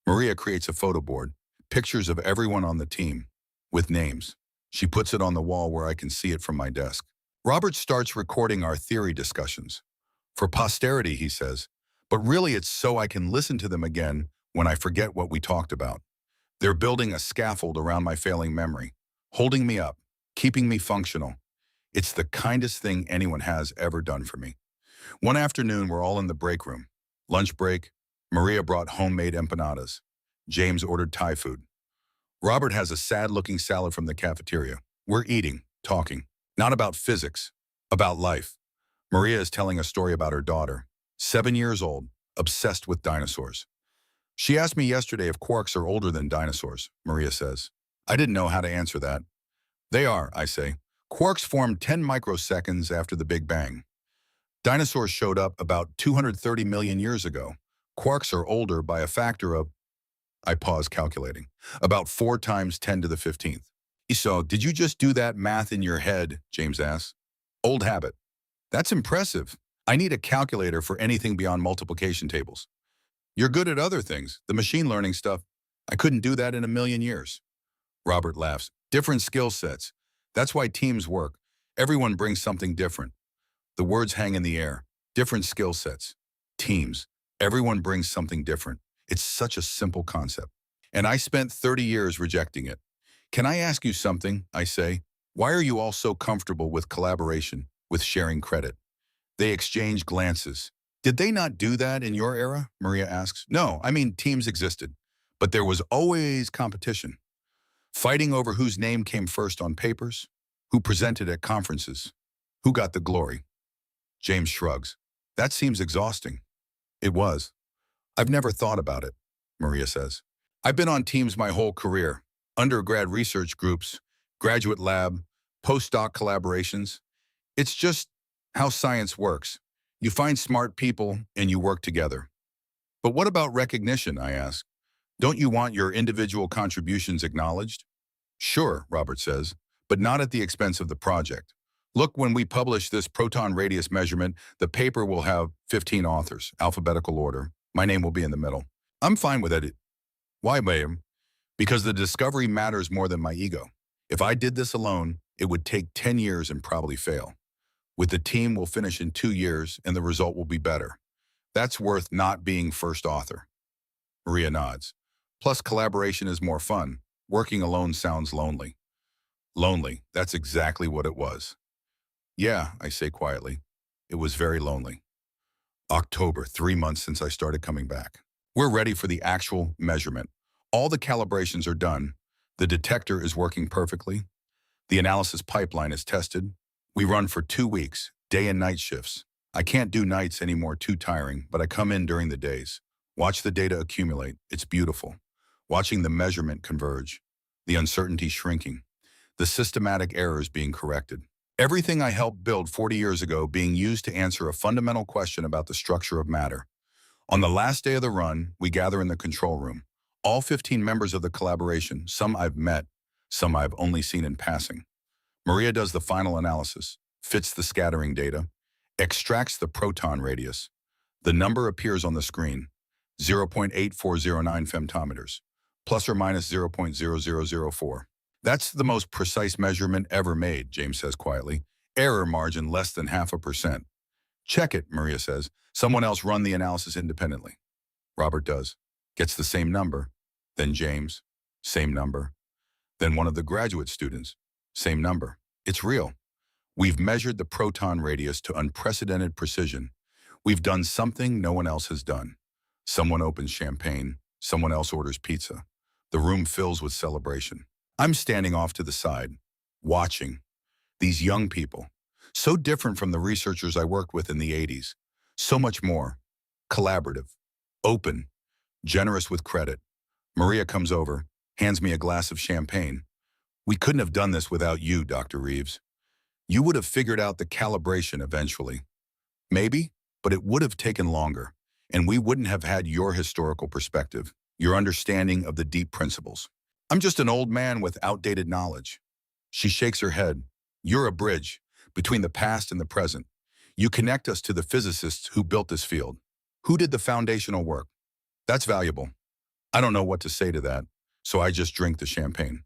Maria creates a photo board, pictures of everyone on the team, with names. She puts it on the wall where I can see it from my desk. Robert starts recording our theory discussions. For posterity, he says, but really it's so I can listen to them again when I forget what we talked about. They're building a scaffold around my failing memory, holding me up, keeping me functional. It's the kindest thing anyone has ever done for me. One afternoon, we're all in the break room. Lunch break, Maria brought homemade empanadas. James ordered Thai food. Robert has a sad-looking salad from the cafeteria. We're eating, talking. Not about physics, about life. Maria is telling a story about her daughter, 7 years old, obsessed with dinosaurs. She asked me yesterday if quarks are older than dinosaurs, Maria says. I didn't know how to answer that. They are, I say. Quarks formed 10 microseconds after the Big Bang. Dinosaurs showed up about 230 million years ago. Quarks are older by a factor of, I pause calculating, about 4 times 10 to the 15th. So, did you just do that math in your head? James asks. Old habit. That's impressive. I need a calculator for anything beyond multiplication tables. You're good at other things, the machine learning stuff. I couldn't do that in a million years. Robert laughs. Different skill sets. That's why teams work. Everyone brings something different. The words hang in the air. Different skill sets. Teams. Everyone brings something different. It's such a simple concept. And I spent 30 years rejecting it. Can I ask you something? I say. Why are you all so comfortable with collaboration, with sharing credit? They exchange glances. Did they not do that in your era? Maria asks. No, I mean teams existed. But there was always competition. Fighting over whose name came first on papers, who presented at conferences, who got the glory. James shrugs. That seems exhausting. It was. I've never thought about it, Maria says. I've been on teams my whole career. Undergrad research groups, graduate lab, postdoc collaborations. It's just how science works. You find smart people and you work together. But what about recognition, I ask? Don't you want your individual contributions acknowledged? Sure, Robert says, but not at the expense of the project. Look, when we publish this proton radius measurement, the paper will have 15 authors, alphabetical order. My name will be in the middle. I'm fine with it. Why, Bayham? Because the discovery matters more than my ego. If I did this alone, it would take 10 years and probably fail. With the team, we'll finish in 2 years and the result will be better. That's worth not being first author. Maria nods. Plus, collaboration is more fun. Working alone sounds lonely. Lonely, that's exactly what it was. Yeah, I say quietly. It was very lonely. October, 3 months since I started coming back. We're ready for the actual measurement. All the calibrations are done. The detector is working perfectly. The analysis pipeline is tested. We run for 2 weeks, day and night shifts. I can't do nights anymore, too tiring, but I come in during the days. Watch the data accumulate. It's beautiful. Watching the measurement converge. The uncertainty shrinking. The systematic errors being corrected. Everything I helped build 40 years ago being used to answer a fundamental question about the structure of matter. On the last day of the run, we gather in the control room. All 15 members of the collaboration, some I've met, some I've only seen in passing. Maria does the final analysis, fits the scattering data, extracts the proton radius. The number appears on the screen, 0.8409 femtometers, plus or minus 0.0004. That's the most precise measurement ever made, James says quietly. Error margin less than 0.5%. Check it, Maria says. Someone else run the analysis independently. Robert does. Gets the same number. Then James, same number. Then one of the graduate students, same number. It's real. We've measured the proton radius to unprecedented precision. We've done something no one else has done. Someone opens champagne. Someone else orders pizza. The room fills with celebration. I'm standing off to the side, watching. These young people, so different from the researchers I worked with in the 80s. So much more. Collaborative. Open. Generous with credit. Maria comes over, hands me a glass of champagne. We couldn't have done this without you, Dr. Reeves. You would have figured out the calibration eventually. Maybe, but it would have taken longer, and we wouldn't have had your historical perspective, your understanding of the deep principles. I'm just an old man with outdated knowledge. She shakes her head. You're a bridge between the past and the present. You connect us to the physicists who built this field. Who did the foundational work? That's valuable. I don't know what to say to that, so I just drink the champagne.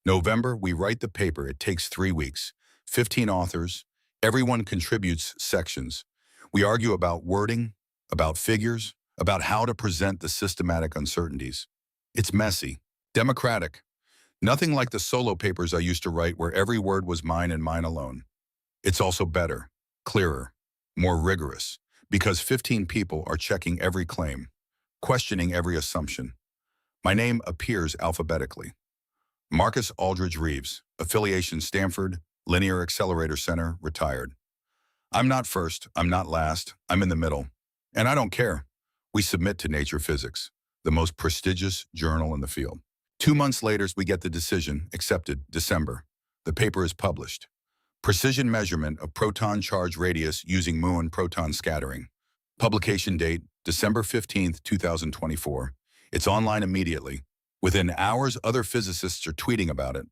November, we write the paper. It takes 3 weeks. 15 authors. Everyone contributes sections. We argue about wording, about figures, about how to present the systematic uncertainties. It's messy, democratic. Nothing like the solo papers I used to write where every word was mine and mine alone. It's also better, clearer, more rigorous, because 15 people are checking every claim, questioning every assumption. My name appears alphabetically. Marcus Aldridge Reeves, affiliation Stanford, Linear Accelerator Center, retired. I'm not first, I'm not last, I'm in the middle. And I don't care. We submit to nature physics. the most prestigious journal in the field. 2 months later, we get the decision, accepted, December. The paper is published. Precision measurement of proton charge radius using muon proton scattering. Publication date, December 15th, 2024. It's online immediately. Within hours, other physicists are tweeting about it,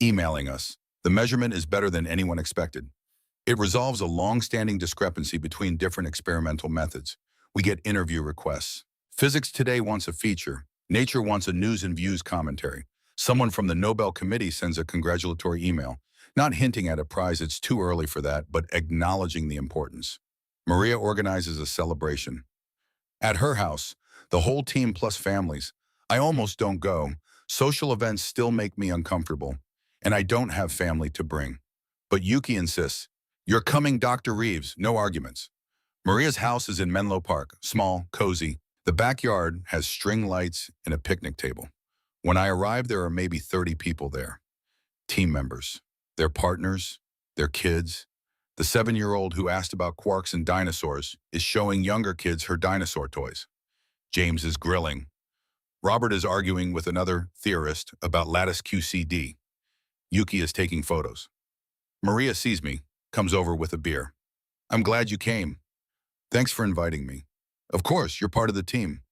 emailing us. The measurement is better than anyone expected. It resolves a long-standing discrepancy between different experimental methods. We get interview requests. Physics Today wants a feature. Nature wants a news and views commentary. Someone from the Nobel Committee sends a congratulatory email, not hinting at a prize, it's too early for that, but acknowledging the importance. Maria organizes a celebration. At her house, the whole team plus families. I almost don't go. Social events still make me uncomfortable, and I don't have family to bring. But Yuki insists, "You're coming, Dr. Reeves, no arguments." Maria's house is in Menlo Park, small, cozy. The backyard has string lights and a picnic table. When I arrive, there are maybe 30 people there. Team members, their partners, their kids. The 7-year-old who asked about quarks and dinosaurs is showing younger kids her dinosaur toys. James is grilling. Robert is arguing with another theorist about lattice QCD. Yuki is taking photos. Maria sees me, comes over with a beer. "I'm glad you came. Thanks for inviting me." "Of course, you're part of the team."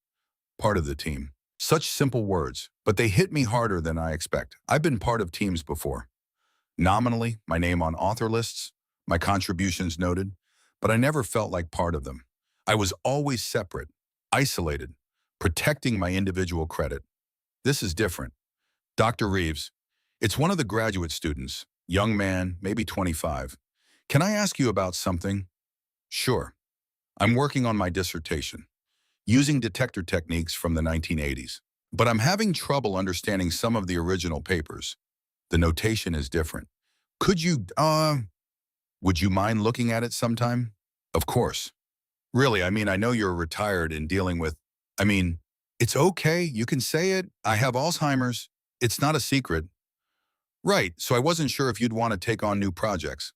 Part of the team. Such simple words, but they hit me harder than I expect. I've been part of teams before. Nominally, my name on author lists, my contributions noted, but I never felt like part of them. I was always separate, isolated, protecting my individual credit. This is different. Dr. Reeves, it's one of the graduate students, young man, maybe 25. "Can I ask you about something?" "Sure. I'm working on my dissertation, using detector techniques from the 1980s. But I'm having trouble understanding some of the original papers. The notation is different. Would you mind looking at it sometime?" "Of course." "Really, I know you're retired and dealing with, it's okay, you can say it. I have Alzheimer's. It's not a secret." "Right, so I wasn't sure if you'd want to take on new projects."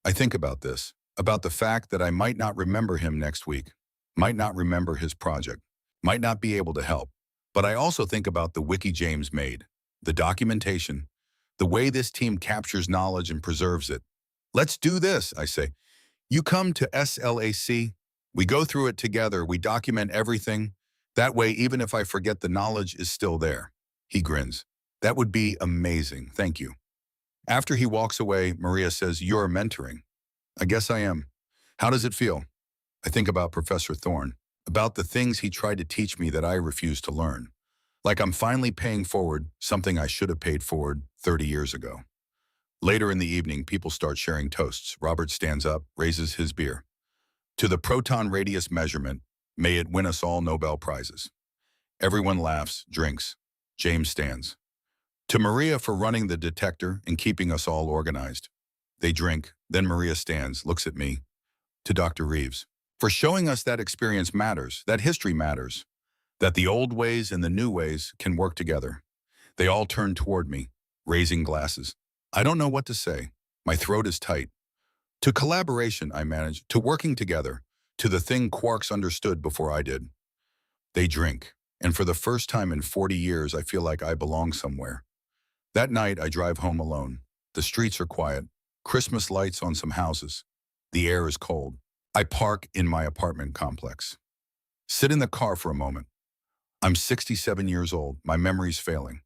I think about this, about the fact that I might not remember him next week, might not remember his project, might not be able to help. But I also think about the wiki James made, the documentation, the way this team captures knowledge and preserves it. "Let's do this," I say. "You come to SLAC, we go through it together, we document everything. That way, even if I forget, the knowledge is still there." He grins. "That would be amazing, thank you." After he walks away, Maria says, "You're mentoring." I guess I am. How does it feel? I think about Professor Thorne, about the things he tried to teach me that I refused to learn. Like I'm finally paying forward something I should have paid forward 30 years ago. Later in the evening, people start sharing toasts. Robert stands up, raises his beer. "To the proton radius measurement, may it win us all Nobel Prizes." Everyone laughs, drinks. James stands. "To Maria for running the detector and keeping us all organized." They drink, then Maria stands, looks at me. "To Dr. Reeves, for showing us that experience matters, that history matters, that the old ways and the new ways can work together." They all turn toward me, raising glasses. I don't know what to say. My throat is tight. "To collaboration," I manage, "to working together, to the thing quarks understood before I did." They drink, and for the first time in 40 years, I feel like I belong somewhere. That night, I drive home alone. The streets are quiet. Christmas lights on some houses. The air is cold. I park in my apartment complex. Sit in the car for a moment. I'm 67 years old. My memory's failing.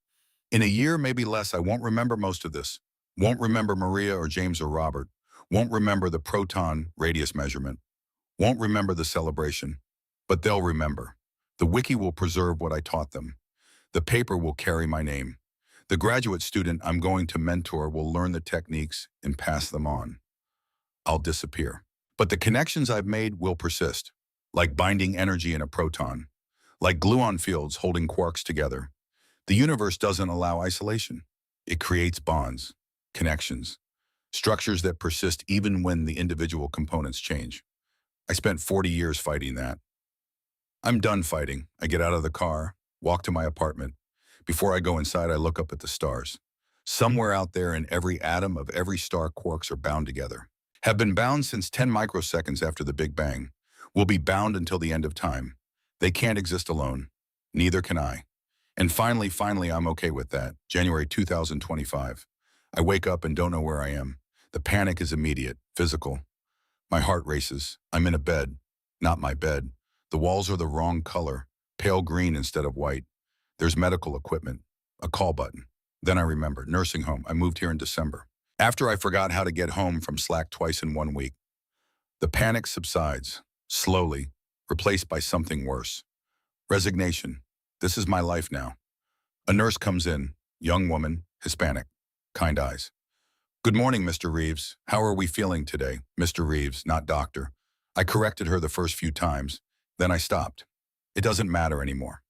In a year, maybe less, I won't remember most of this. Won't remember Maria or James or Robert. Won't remember the proton radius measurement. Won't remember the celebration. But they'll remember. The wiki will preserve what I taught them. The paper will carry my name. The graduate student I'm going to mentor will learn the techniques and pass them on. I'll disappear. But the connections I've made will persist, like binding energy in a proton, like gluon fields holding quarks together. The universe doesn't allow isolation. It creates bonds, connections, structures that persist even when the individual components change. I spent 40 years fighting that. I'm done fighting. I get out of the car, walk to my apartment. Before I go inside, I look up at the stars. Somewhere out there in every atom of every star, quarks are bound together. Have been bound since 10 microseconds after the Big Bang. Will be bound until the end of time. They can't exist alone. Neither can I. And finally, I'm okay with that. January 2025. I wake up and don't know where I am. The panic is immediate, physical. My heart races. I'm in a bed. Not my bed. The walls are the wrong color, pale green instead of white. There's medical equipment, a call button. Then I remember, nursing home. I moved here in December. After I forgot how to get home from Slack twice in 1 week. The panic subsides, slowly, replaced by something worse. Resignation. This is my life now. A nurse comes in, young woman, Hispanic, kind eyes. Good morning, Mr. Reeves. How are we feeling today? Mr. Reeves, not doctor. I corrected her the first few times. Then I stopped. It doesn't matter anymore.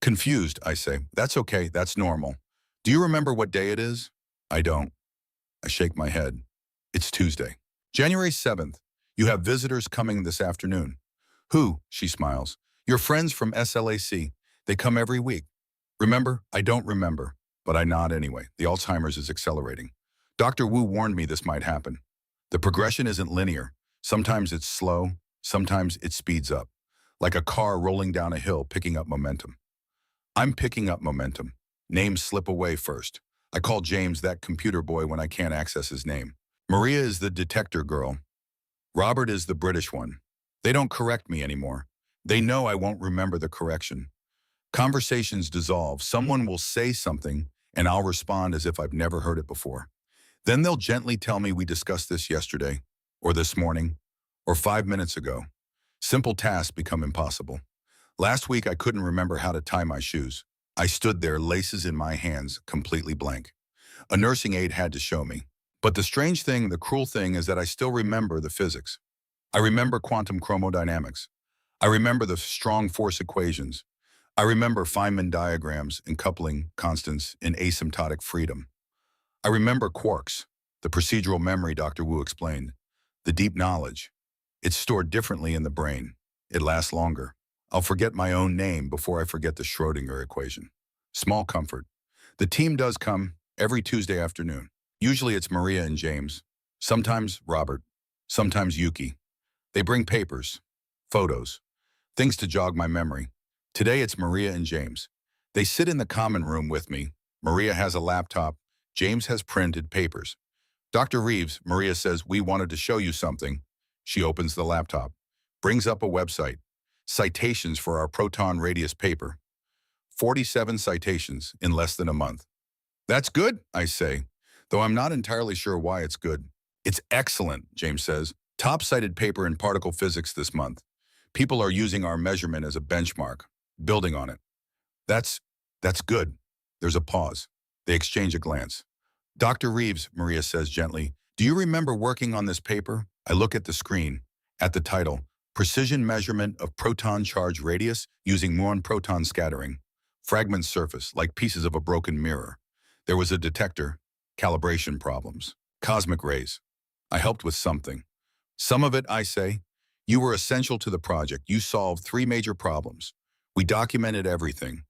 Confused, I say. That's okay, that's normal. Do you remember what day it is? I don't. I shake my head. It's Tuesday. January 7th. You have visitors coming this afternoon. Who? She smiles. Your friends from SLAC. They come every week. Remember? I don't remember. But I nod anyway. The Alzheimer's is accelerating. Dr. Wu warned me this might happen. The progression isn't linear. Sometimes it's slow. Sometimes it speeds up. Like a car rolling down a hill picking up momentum. I'm picking up momentum. Names slip away first. I call James that computer boy when I can't access his name. Maria is the detector girl. Robert is the British one. They don't correct me anymore. They know I won't remember the correction. Conversations dissolve. Someone will say something, and I'll respond as if I've never heard it before. Then they'll gently tell me we discussed this yesterday, or this morning, or 5 minutes ago. Simple tasks become impossible. Last week, I couldn't remember how to tie my shoes. I stood there, laces in my hands, completely blank. A nursing aide had to show me. But the strange thing, the cruel thing, is that I still remember the physics. I remember quantum chromodynamics. I remember the strong force equations. I remember Feynman diagrams and coupling constants in asymptotic freedom. I remember quarks, the procedural memory Dr. Wu explained, the deep knowledge. It's stored differently in the brain. It lasts longer. I'll forget my own name before I forget the Schrödinger equation. Small comfort. The team does come every Tuesday afternoon. Usually it's Maria and James, sometimes Robert, sometimes Yuki. They bring papers, photos, things to jog my memory. Today it's Maria and James. They sit in the common room with me. Maria has a laptop. James has printed papers. Dr. Reeves, Maria says, we wanted to show you something. She opens the laptop, brings up a website, citations for our proton radius paper. 47 citations in less than a month. That's good, I say, though I'm not entirely sure why it's good. It's excellent, James says. Top-cited paper in particle physics this month. People are using our measurement as a benchmark, building on it. That's good. There's a pause. They exchange a glance. Dr. Reeves, Maria says gently, do you remember working on this paper? I look at the screen, at the title, Precision Measurement of Proton Charge Radius Using Muon Proton Scattering. Fragments surface, like pieces of a broken mirror. There was a detector, calibration problems, cosmic rays. I helped with something. Some of it, I say. You were essential to the project. You solved 3 major problems. We documented everything.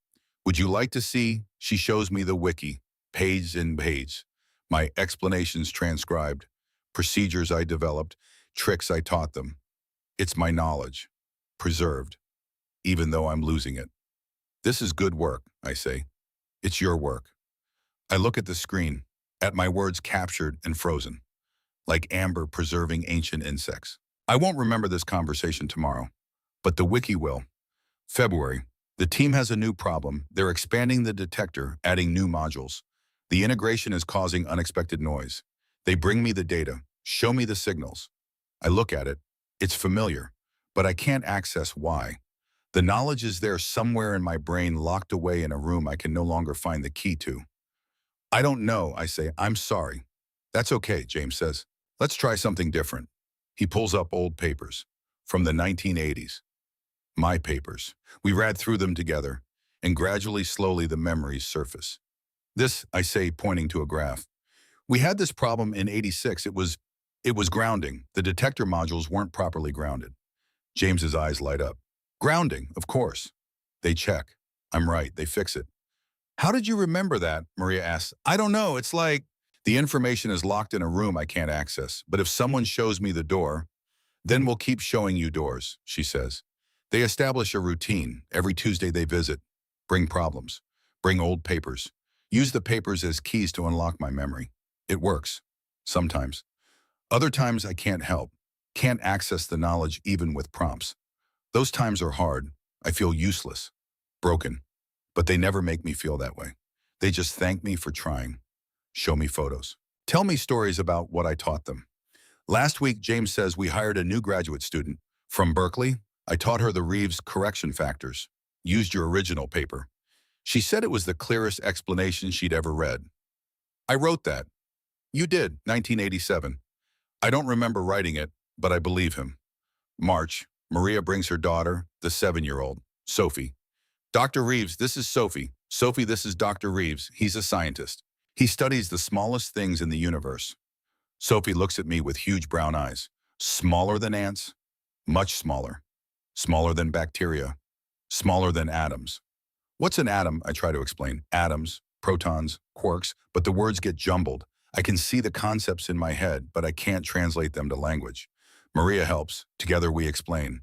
Would you like to see? She shows me the wiki, page and page. My explanations transcribed, procedures I developed, tricks I taught them. It's my knowledge, preserved, even though I'm losing it. This is good work, I say. It's your work. I look at the screen, at my words captured and frozen, like amber preserving ancient insects. I won't remember this conversation tomorrow, but the wiki will. February. The team has a new problem. They're expanding the detector, adding new modules. The integration is causing unexpected noise. They bring me the data, show me the signals. I look at it. It's familiar, but I can't access why. The knowledge is there somewhere in my brain, locked away in a room I can no longer find the key to. I don't know, I say. I'm sorry. That's okay, James says. Let's try something different. He pulls up old papers from the 1980s. My papers. We read through them together, and gradually, slowly, the memories surface. This, I say, pointing to a graph. We had this problem in '86. It was grounding. The detector modules weren't properly grounded. James's eyes light up. Grounding, of course. They check. I'm right. They fix it. How did you remember that? Maria asks. I don't know. It's like the information is locked in a room I can't access. But if someone shows me the door, then we'll keep showing you doors, she says. They establish a routine. Every Tuesday they visit. Bring problems. Bring old papers. Use the papers as keys to unlock my memory. It works. Sometimes. Other times I can't help. Can't access the knowledge even with prompts. Those times are hard. I feel useless. Broken. But they never make me feel that way. They just thank me for trying. Show me photos. Tell me stories about what I taught them. Last week, James says we hired a new graduate student. From Berkeley, I taught her the Reeves correction factors. Used your original paper. She said it was the clearest explanation she'd ever read. I wrote that. You did, 1987. I don't remember writing it, but I believe him. March, Maria brings her daughter, the 7-year-old, Sophie. Dr. Reeves, this is Sophie. Sophie, this is Dr. Reeves. He's a scientist. He studies the smallest things in the universe. Sophie looks at me with huge brown eyes. Smaller than ants? Much smaller. Smaller than bacteria. Smaller than atoms. What's an atom? I try to explain. Atoms, protons, quarks, but the words get jumbled. I can see the concepts in my head, but I can't translate them to language. Maria helps. Together we explain.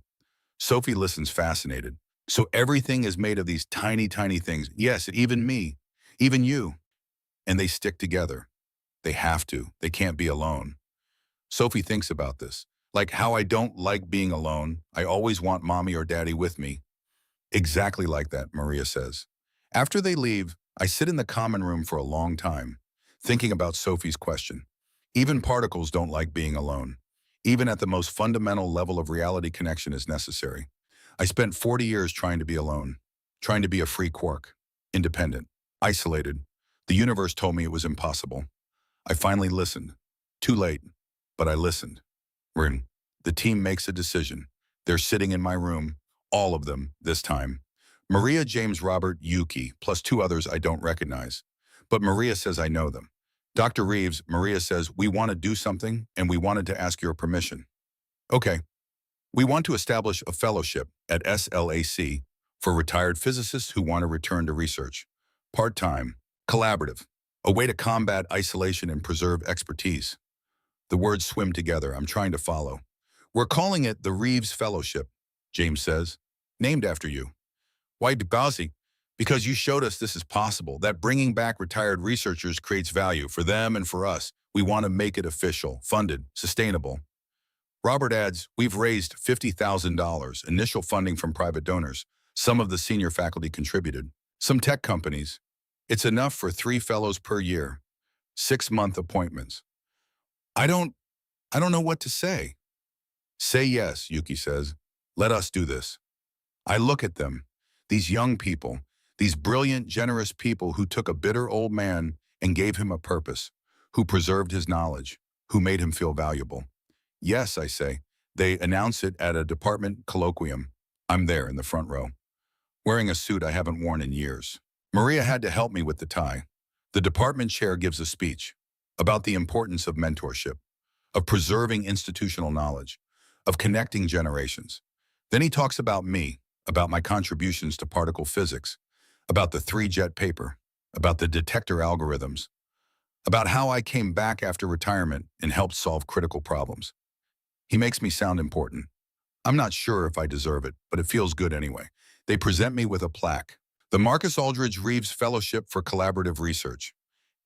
Sophie listens fascinated. So everything is made of these tiny, tiny things. Yes, even me, even you. And they stick together. They have to. They can't be alone. Sophie thinks about this. Like how I don't like being alone. I always want mommy or daddy with me. Exactly like that, Maria says. After they leave, I sit in the common room for a long time, thinking about Sophie's question. Even particles don't like being alone. Even at the most fundamental level of reality, connection is necessary. I spent 40 years trying to be alone, trying to be a free quark, independent, isolated. The universe told me it was impossible. I finally listened. Too late, but I listened. Ring. The team makes a decision. They're sitting in my room, all of them, this time. Maria, James, Robert, Yuki, plus 2 others I don't recognize. But Maria says I know them. Dr. Reeves, Maria says, we want to do something, and we wanted to ask your permission. Okay. We want to establish a fellowship at SLAC for retired physicists who want to return to research. Part-time, collaborative, a way to combat isolation and preserve expertise. The words swim together. I'm trying to follow. We're calling it the Reeves Fellowship, James says, named after you. Why Bazi? Because you showed us this is possible, that bringing back retired researchers creates value for them and for us. We want to make it official, funded, sustainable. Robert adds, we've raised $50,000, initial funding from private donors. Some of the senior faculty contributed. Some tech companies. It's enough for 3 fellows per year. 6-month appointments. I don't know what to say. Say yes, Yuki says. Let us do this. I look at them, these young people, these brilliant, generous people who took a bitter old man and gave him a purpose, who preserved his knowledge, who made him feel valuable. Yes, I say. They announce it at a department colloquium. I'm there in the front row, wearing a suit I haven't worn in years. Maria had to help me with the tie. The department chair gives a speech about the importance of mentorship, of preserving institutional knowledge, of connecting generations. Then he talks about me, about my contributions to particle physics, about the 3-jet paper, about the detector algorithms, about how I came back after retirement and helped solve critical problems. He makes me sound important. I'm not sure if I deserve it, but it feels good anyway. They present me with a plaque. The Marcus Aldridge Reeves Fellowship for Collaborative Research.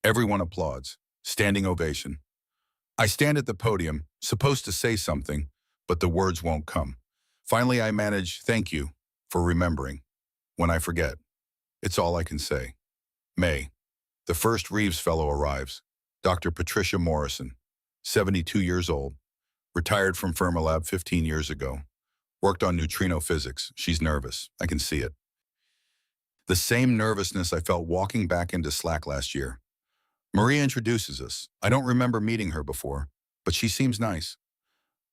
Everyone applauds. Standing ovation. I stand at the podium, supposed to say something, but the words won't come. Finally, I manage, thank you for remembering. When I forget, it's all I can say. May. The first Reeves Fellow arrives. Dr. Patricia Morrison, 72 years old. Retired from Fermilab 15 years ago. Worked on neutrino physics. She's nervous. I can see it. The same nervousness I felt walking back into SLAC last year. Maria introduces us. I don't remember meeting her before, but she seems nice.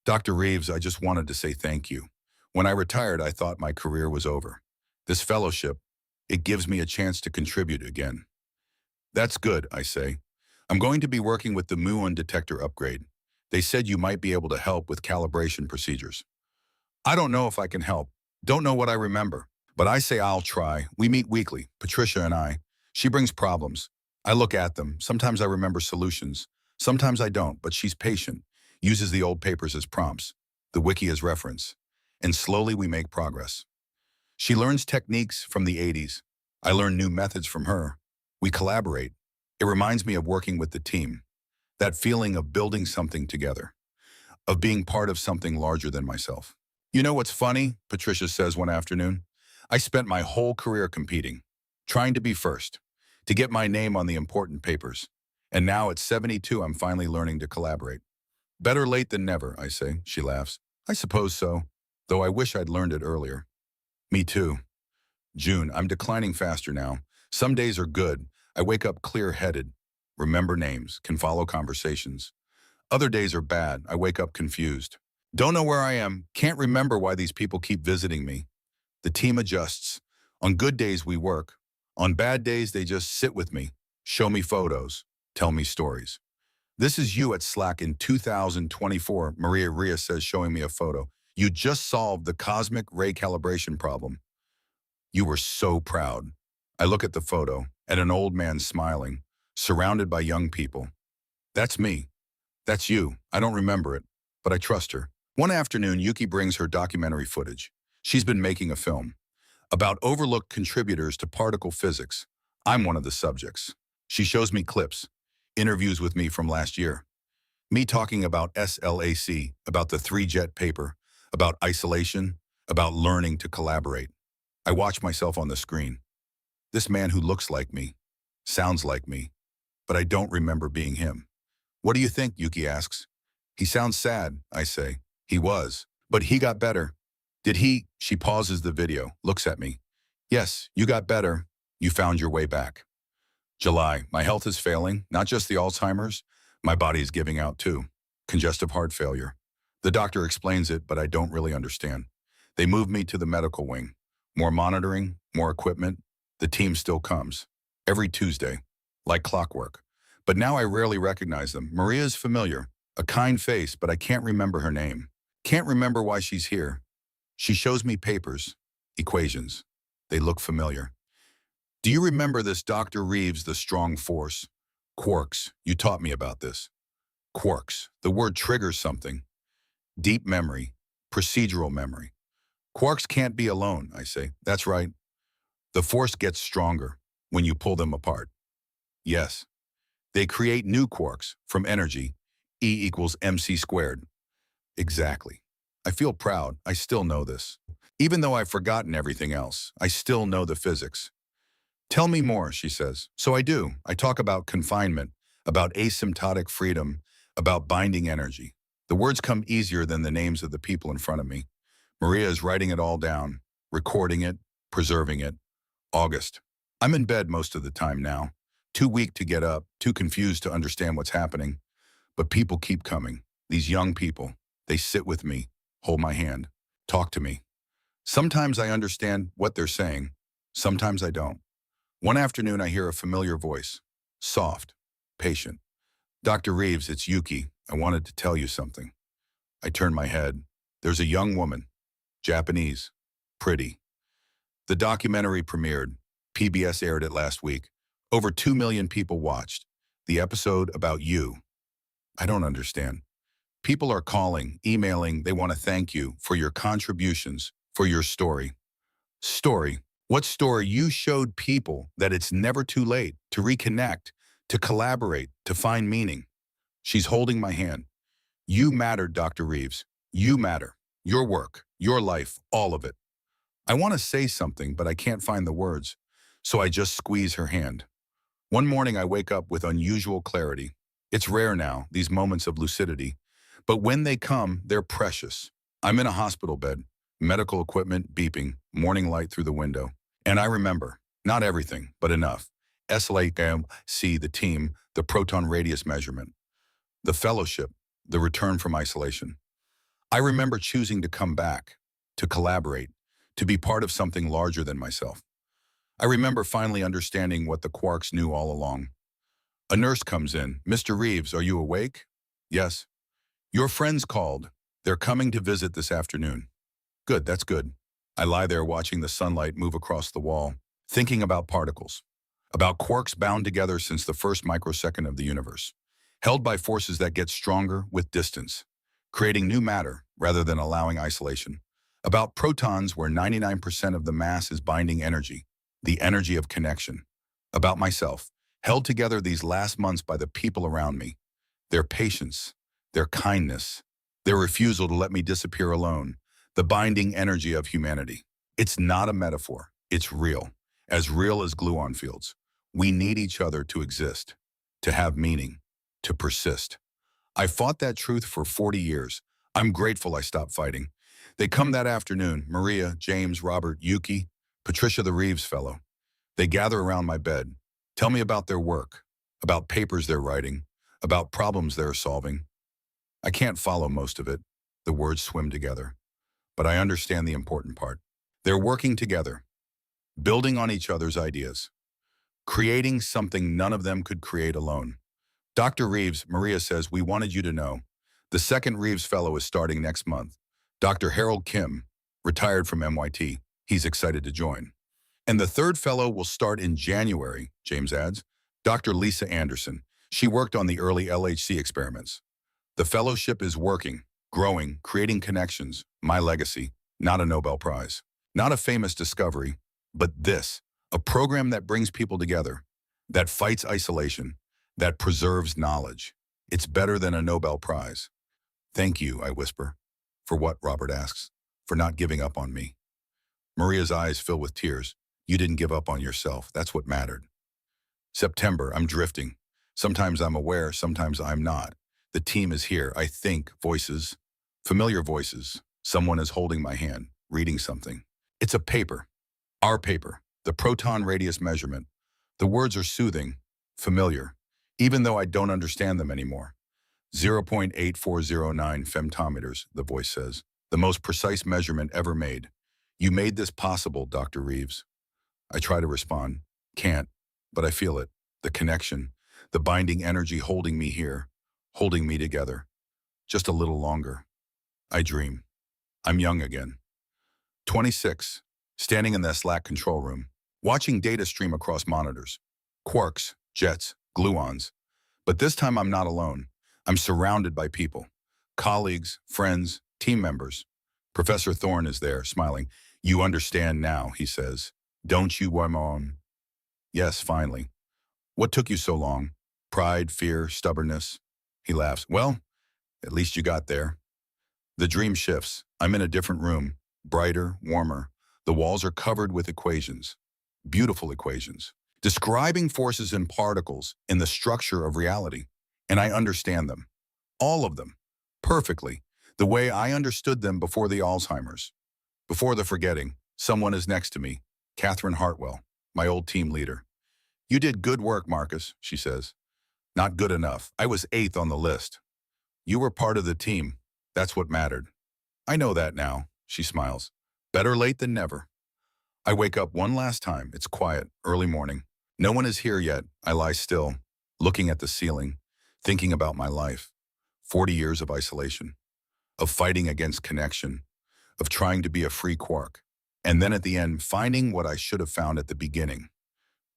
Dr. Reeves, I just wanted to say thank you. When I retired, I thought my career was over. This fellowship, it gives me a chance to contribute again. That's good, I say. I'm going to be working with the muon detector upgrade. They said you might be able to help with calibration procedures. I don't know if I can help. Don't know what I remember. But I say I'll try. We meet weekly, Patricia and I. She brings problems. I look at them. Sometimes I remember solutions. Sometimes I don't, but she's patient. Uses the old papers as prompts, the wiki as reference. And slowly we make progress. She learns techniques from the 80s. I learn new methods from her. We collaborate. It reminds me of working with the team, that feeling of building something together, of being part of something larger than myself. You know what's funny? Patricia says one afternoon. I spent my whole career competing, trying to be first, to get my name on the important papers. And now at 72, I'm finally learning to collaborate. Better late than never, I say. She laughs. I suppose so, though I wish I'd learned it earlier. Me too. June, I'm declining faster now. Some days are good. I wake up clear-headed, remember names, can follow conversations. Other days are bad. I wake up confused. Don't know where I am, can't remember why these people keep visiting me. The team adjusts. On good days, we work. On bad days, they just sit with me, show me photos, tell me stories. This is you at Slack in 2024, Maria Ria says, showing me a photo. You just solved the cosmic ray calibration problem. You were so proud. I look at the photo, at an old man smiling, surrounded by young people. That's me. That's you. I don't remember it, but I trust her. One afternoon, Yuki brings her documentary footage. She's been making a film about overlooked contributors to particle physics. I'm one of the subjects. She shows me clips, interviews with me from last year. Me talking about SLAC, about the three-jet paper, about isolation, about learning to collaborate. I watch myself on the screen. This man who looks like me, sounds like me, but I don't remember being him. What do you think? Yuki asks. He sounds sad, I say. He was, but he got better. Did he? She pauses the video, looks at me. Yes, you got better. You found your way back. July, my health is failing, not just the Alzheimer's. My body is giving out too. Congestive heart failure. The doctor explains it, but I don't really understand. They move me to the medical wing. More monitoring, more equipment. The team still comes. Every Tuesday, like clockwork. But now I rarely recognize them. Maria is familiar, a kind face, but I can't remember her name. Can't remember why she's here. She shows me papers, equations. They look familiar. Do you remember this Dr. Reeves, the strong force? Quarks, you taught me about this. Quarks, the word triggers something. Deep memory, procedural memory. Quarks can't be alone, I say. That's right. The force gets stronger when you pull them apart. Yes. They create new quarks from energy, E equals mc squared. Exactly. I feel proud. I still know this. Even though I've forgotten everything else, I still know the physics. Tell me more, she says. So I do. I talk about confinement, about asymptotic freedom, about binding energy. The words come easier than the names of the people in front of me. Maria is writing it all down, recording it, preserving it. August. I'm in bed most of the time now. Too weak to get up, too confused to understand what's happening. But people keep coming. These young people, they sit with me, hold my hand, talk to me. Sometimes I understand what they're saying. Sometimes I don't. One afternoon, I hear a familiar voice, soft, patient. Dr. Reeves, it's Yuki. I wanted to tell you something. I turn my head. There's a young woman, Japanese, pretty. The documentary premiered. PBS aired it last week. Over 2 million people watched. The episode about you. I don't understand. People are calling, emailing. They want to thank you for your contributions, for your story. Story. What story? You showed people that it's never too late to reconnect, to collaborate, to find meaning. She's holding my hand. You matter, Dr. Reeves. You matter. Your work, your life, all of it. I want to say something, but I can't find the words. So I just squeeze her hand. One morning I wake up with unusual clarity. It's rare now, these moments of lucidity. But when they come, they're precious. I'm in a hospital bed, medical equipment beeping, morning light through the window. And I remember, not everything, but enough. SLAC, the team, the proton radius measurement, the fellowship, the return from isolation. I remember choosing to come back, to collaborate, to be part of something larger than myself. I remember finally understanding what the Quarks knew all along. A nurse comes in. Mr. Reeves, are you awake? Yes. Your friends called. They're coming to visit this afternoon. Good, that's good. I lie there watching the sunlight move across the wall, thinking about particles, about quarks bound together since the first microsecond of the universe, held by forces that get stronger with distance, creating new matter rather than allowing isolation, about protons where 99% of the mass is binding energy, the energy of connection. About myself, held together these last months by the people around me, their patience, their kindness, their refusal to let me disappear alone, the binding energy of humanity. It's not a metaphor, it's real as glue-on fields. We need each other to exist, to have meaning, to persist. I fought that truth for 40 years. I'm grateful I stopped fighting. They come that afternoon, Maria, James, Robert, Yuki, Patricia the Reeves fellow. They gather around my bed, tell me about their work, about papers they're writing, about problems they're solving. I can't follow most of it. The words swim together. But I understand the important part. They're working together, building on each other's ideas, creating something none of them could create alone. Dr. Reeves, Maria says, we wanted you to know. The second Reeves Fellow is starting next month. Dr. Harold Kim, retired from MIT. He's excited to join. And the third fellow will start in January, James adds. Dr. Lisa Anderson. She worked on the early LHC experiments. The fellowship is working, growing, creating connections. My legacy, not a Nobel Prize. Not a famous discovery, but this, a program that brings people together, that fights isolation, that preserves knowledge. It's better than a Nobel Prize. Thank you, I whisper. For what, Robert asks. For not giving up on me. Maria's eyes fill with tears. You didn't give up on yourself. That's what mattered. September, I'm drifting. Sometimes I'm aware, sometimes I'm not. The team is here. I think voices, familiar voices. Someone is holding my hand, reading something. It's a paper. Our paper. The proton radius measurement. The words are soothing, familiar, even though I don't understand them anymore. 0.8409 femtometers, the voice says. The most precise measurement ever made. You made this possible, Dr. Reeves. I try to respond. Can't, but I feel it. The connection, the binding energy holding me here, holding me together. Just a little longer. I dream. I'm young again. 26, standing in the Slack control room, watching data stream across monitors. Quarks, jets, gluons. But this time I'm not alone. I'm surrounded by people. Colleagues, friends, team members. Professor Thorne is there, smiling. You understand now, he says. Don't you, Wymon? Yes, finally. What took you so long? Pride, fear, stubbornness? He laughs. Well, at least you got there. The dream shifts. I'm in a different room, brighter, warmer. The walls are covered with equations, beautiful equations, describing forces and particles in the structure of reality. And I understand them, all of them, perfectly, the way I understood them before the Alzheimer's. Before the forgetting, someone is next to me, Catherine Hartwell, my old team leader. You did good work, Marcus, she says. Not good enough. I was 8th on the list. You were part of the team. That's what mattered. I know that now, she smiles. Better late than never. I wake up one last time. It's quiet, early morning. No one is here yet. I lie still, looking at the ceiling, thinking about my life. 40 years of isolation, of fighting against connection, of trying to be a free quark. And then at the end, finding what I should have found at the beginning.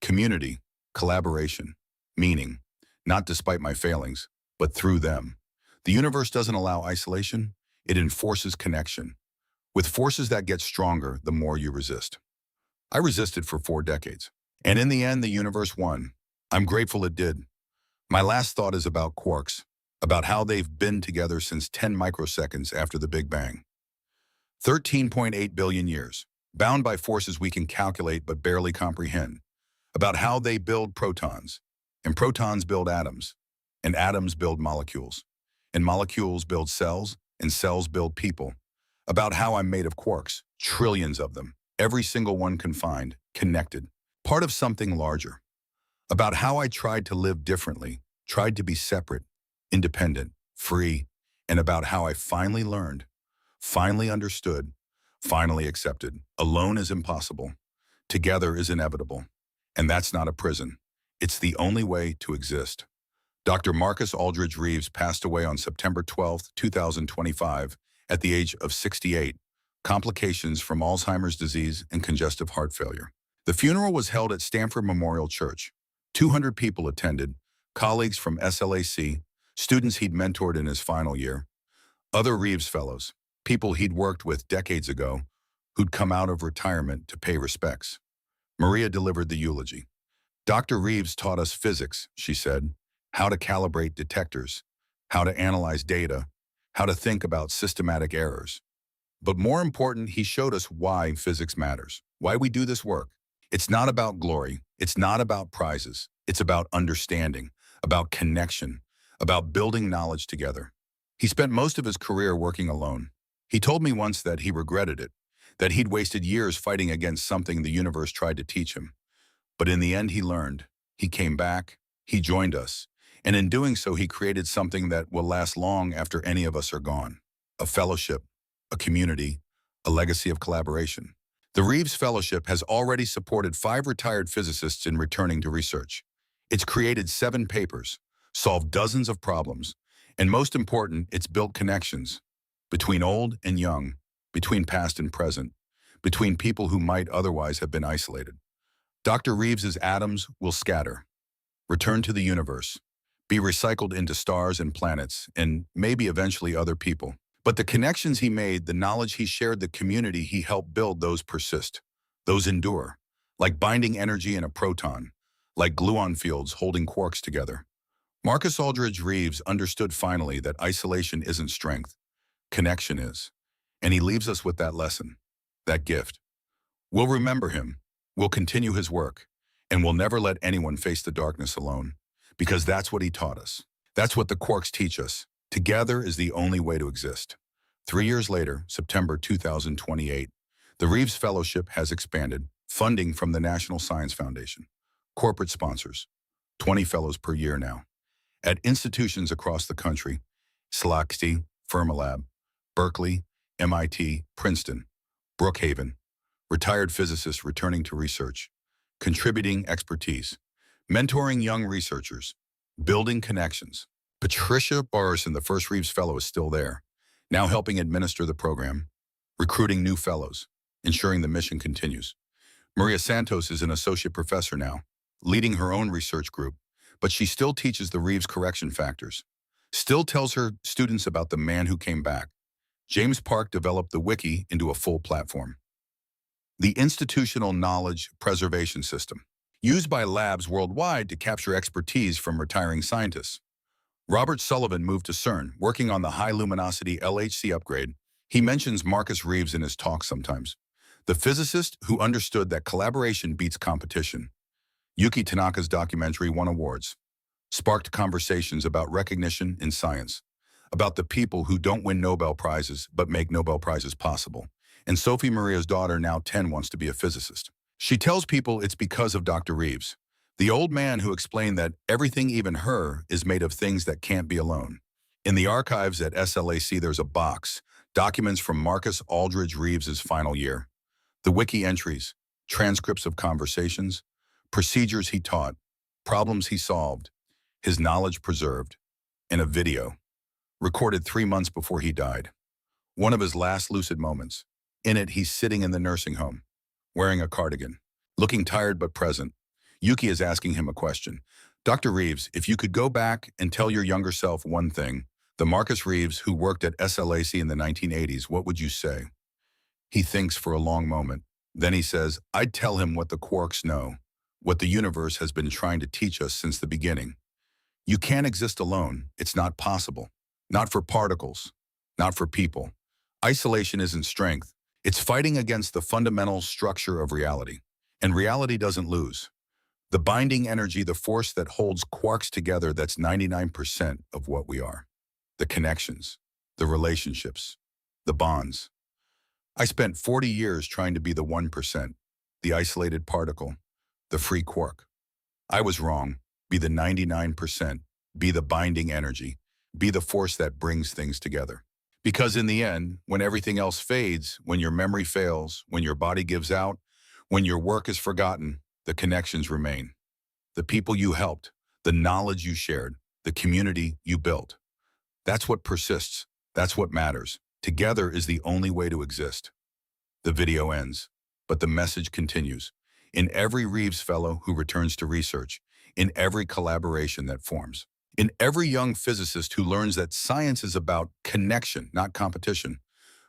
Community, collaboration, meaning, not despite my failings, but through them. The universe doesn't allow isolation, it enforces connection. With forces that get stronger, the more you resist. I resisted for 4 decades. And in the end, the universe won. I'm grateful it did. My last thought is about quarks, about how they've been together since 10 microseconds after the Big Bang. 13.8 billion years, bound by forces we can calculate but barely comprehend. About how they build protons, and protons build atoms, and atoms build molecules, and molecules build cells, and cells build people. About how I'm made of quarks, trillions of them, every single one confined, connected, part of something larger. About how I tried to live differently, tried to be separate, independent, free, and about how I finally learned, finally understood, finally accepted. Alone is impossible. Together is inevitable. And that's not a prison. It's the only way to exist. Dr. Marcus Aldridge Reeves passed away on September 12, 2025, at the age of 68, complications from Alzheimer's disease and congestive heart failure. The funeral was held at Stanford Memorial Church. 200 people attended, colleagues from SLAC, students he'd mentored in his final year, other Reeves fellows, people he'd worked with decades ago who'd come out of retirement to pay respects. Maria delivered the eulogy. Dr. Reeves taught us physics, she said, how to calibrate detectors, how to analyze data, how to think about systematic errors. But more important, he showed us why physics matters, why we do this work. It's not about glory. It's not about prizes. It's about understanding, about connection, about building knowledge together. He spent most of his career working alone. He told me once that he regretted it, that he'd wasted years fighting against something the universe tried to teach him. But in the end, he learned. He came back. He joined us. And in doing so, he created something that will last long after any of us are gone. A fellowship, a community, a legacy of collaboration. The Reeves Fellowship has already supported 5 retired physicists in returning to research. It's created 7 papers, solved dozens of problems, and most important, it's built connections between old and young, between past and present, between people who might otherwise have been isolated. Dr. Reeves's atoms will scatter, return to the universe, be recycled into stars and planets, and maybe eventually other people. But the connections he made, the knowledge he shared, the community he helped build, those persist. Those endure. Like binding energy in a proton, like gluon fields holding quarks together. Marcus Aldridge Reeves understood finally that isolation isn't strength, connection is. And he leaves us with that lesson, that gift. We'll remember him, we'll continue his work, and we'll never let anyone face the darkness alone. Because that's what he taught us. That's what the quarks teach us. Together is the only way to exist. 3 years later, September 2028, the Reeves Fellowship has expanded, funding from the National Science Foundation, corporate sponsors, 20 fellows per year now, at institutions across the country, SLACT, Fermilab, Berkeley, MIT, Princeton, Brookhaven, retired physicists returning to research, contributing expertise, mentoring young researchers, building connections. Patricia Barson, the first Reeves Fellow, is still there, now helping administer the program, recruiting new fellows, ensuring the mission continues. Maria Santos is an associate professor now, leading her own research group, but she still teaches the Reeves correction factors, still tells her students about the man who came back. James Park developed the wiki into a full platform. The Institutional Knowledge Preservation System, used by labs worldwide to capture expertise from retiring scientists. Robert Sullivan moved to CERN, working on the high-luminosity LHC upgrade. He mentions Marcus Reeves in his talk sometimes, the physicist who understood that collaboration beats competition. Yuki Tanaka's documentary won awards, sparked conversations about recognition in science, about the people who don't win Nobel Prizes but make Nobel Prizes possible. And Sophie Maria's daughter, now 10, wants to be a physicist. She tells people it's because of Dr. Reeves, the old man who explained that everything, even her, is made of things that can't be alone. In the archives at SLAC, there's a box, documents from Marcus Aldridge Reeves's final year. The wiki entries, transcripts of conversations, procedures he taught, problems he solved, his knowledge preserved, and a video, recorded 3 months before he died. One of his last lucid moments. In it, he's sitting in the nursing home, wearing a cardigan, looking tired but present. Yuki is asking him a question. Dr. Reeves, if you could go back and tell your younger self one thing, the Marcus Reeves who worked at SLAC in the 1980s, what would you say? He thinks for a long moment. Then he says, I'd tell him what the quarks know, what the universe has been trying to teach us since the beginning. You can't exist alone. It's not possible. Not for particles. Not for people. Isolation isn't strength. It's fighting against the fundamental structure of reality. And reality doesn't lose. The binding energy, the force that holds quarks together, that's 99% of what we are. The connections, the relationships, the bonds. I spent 40 years trying to be the 1%, the isolated particle, the free quark. I was wrong. Be the 99%, be the binding energy, be the force that brings things together. Because in the end, when everything else fades, when your memory fails, when your body gives out, when your work is forgotten, the connections remain. The people you helped, the knowledge you shared, the community you built. That's what persists. That's what matters. Together is the only way to exist. The video ends, but the message continues. In every Reeves Fellow who returns to research, in every collaboration that forms, in every young physicist who learns that science is about connection, not competition.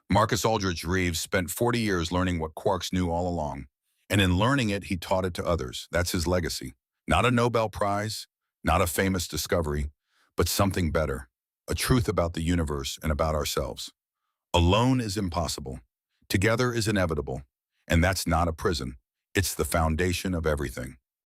Marcus Aldridge Reeves spent 40 years learning what quarks knew all along, And in learning it, he taught it to others. That's his legacy. Not a Nobel Prize, not a famous discovery, but something better, a truth about the universe and about ourselves. Alone is impossible. Together is inevitable. And that's not a prison. It's the foundation of everything.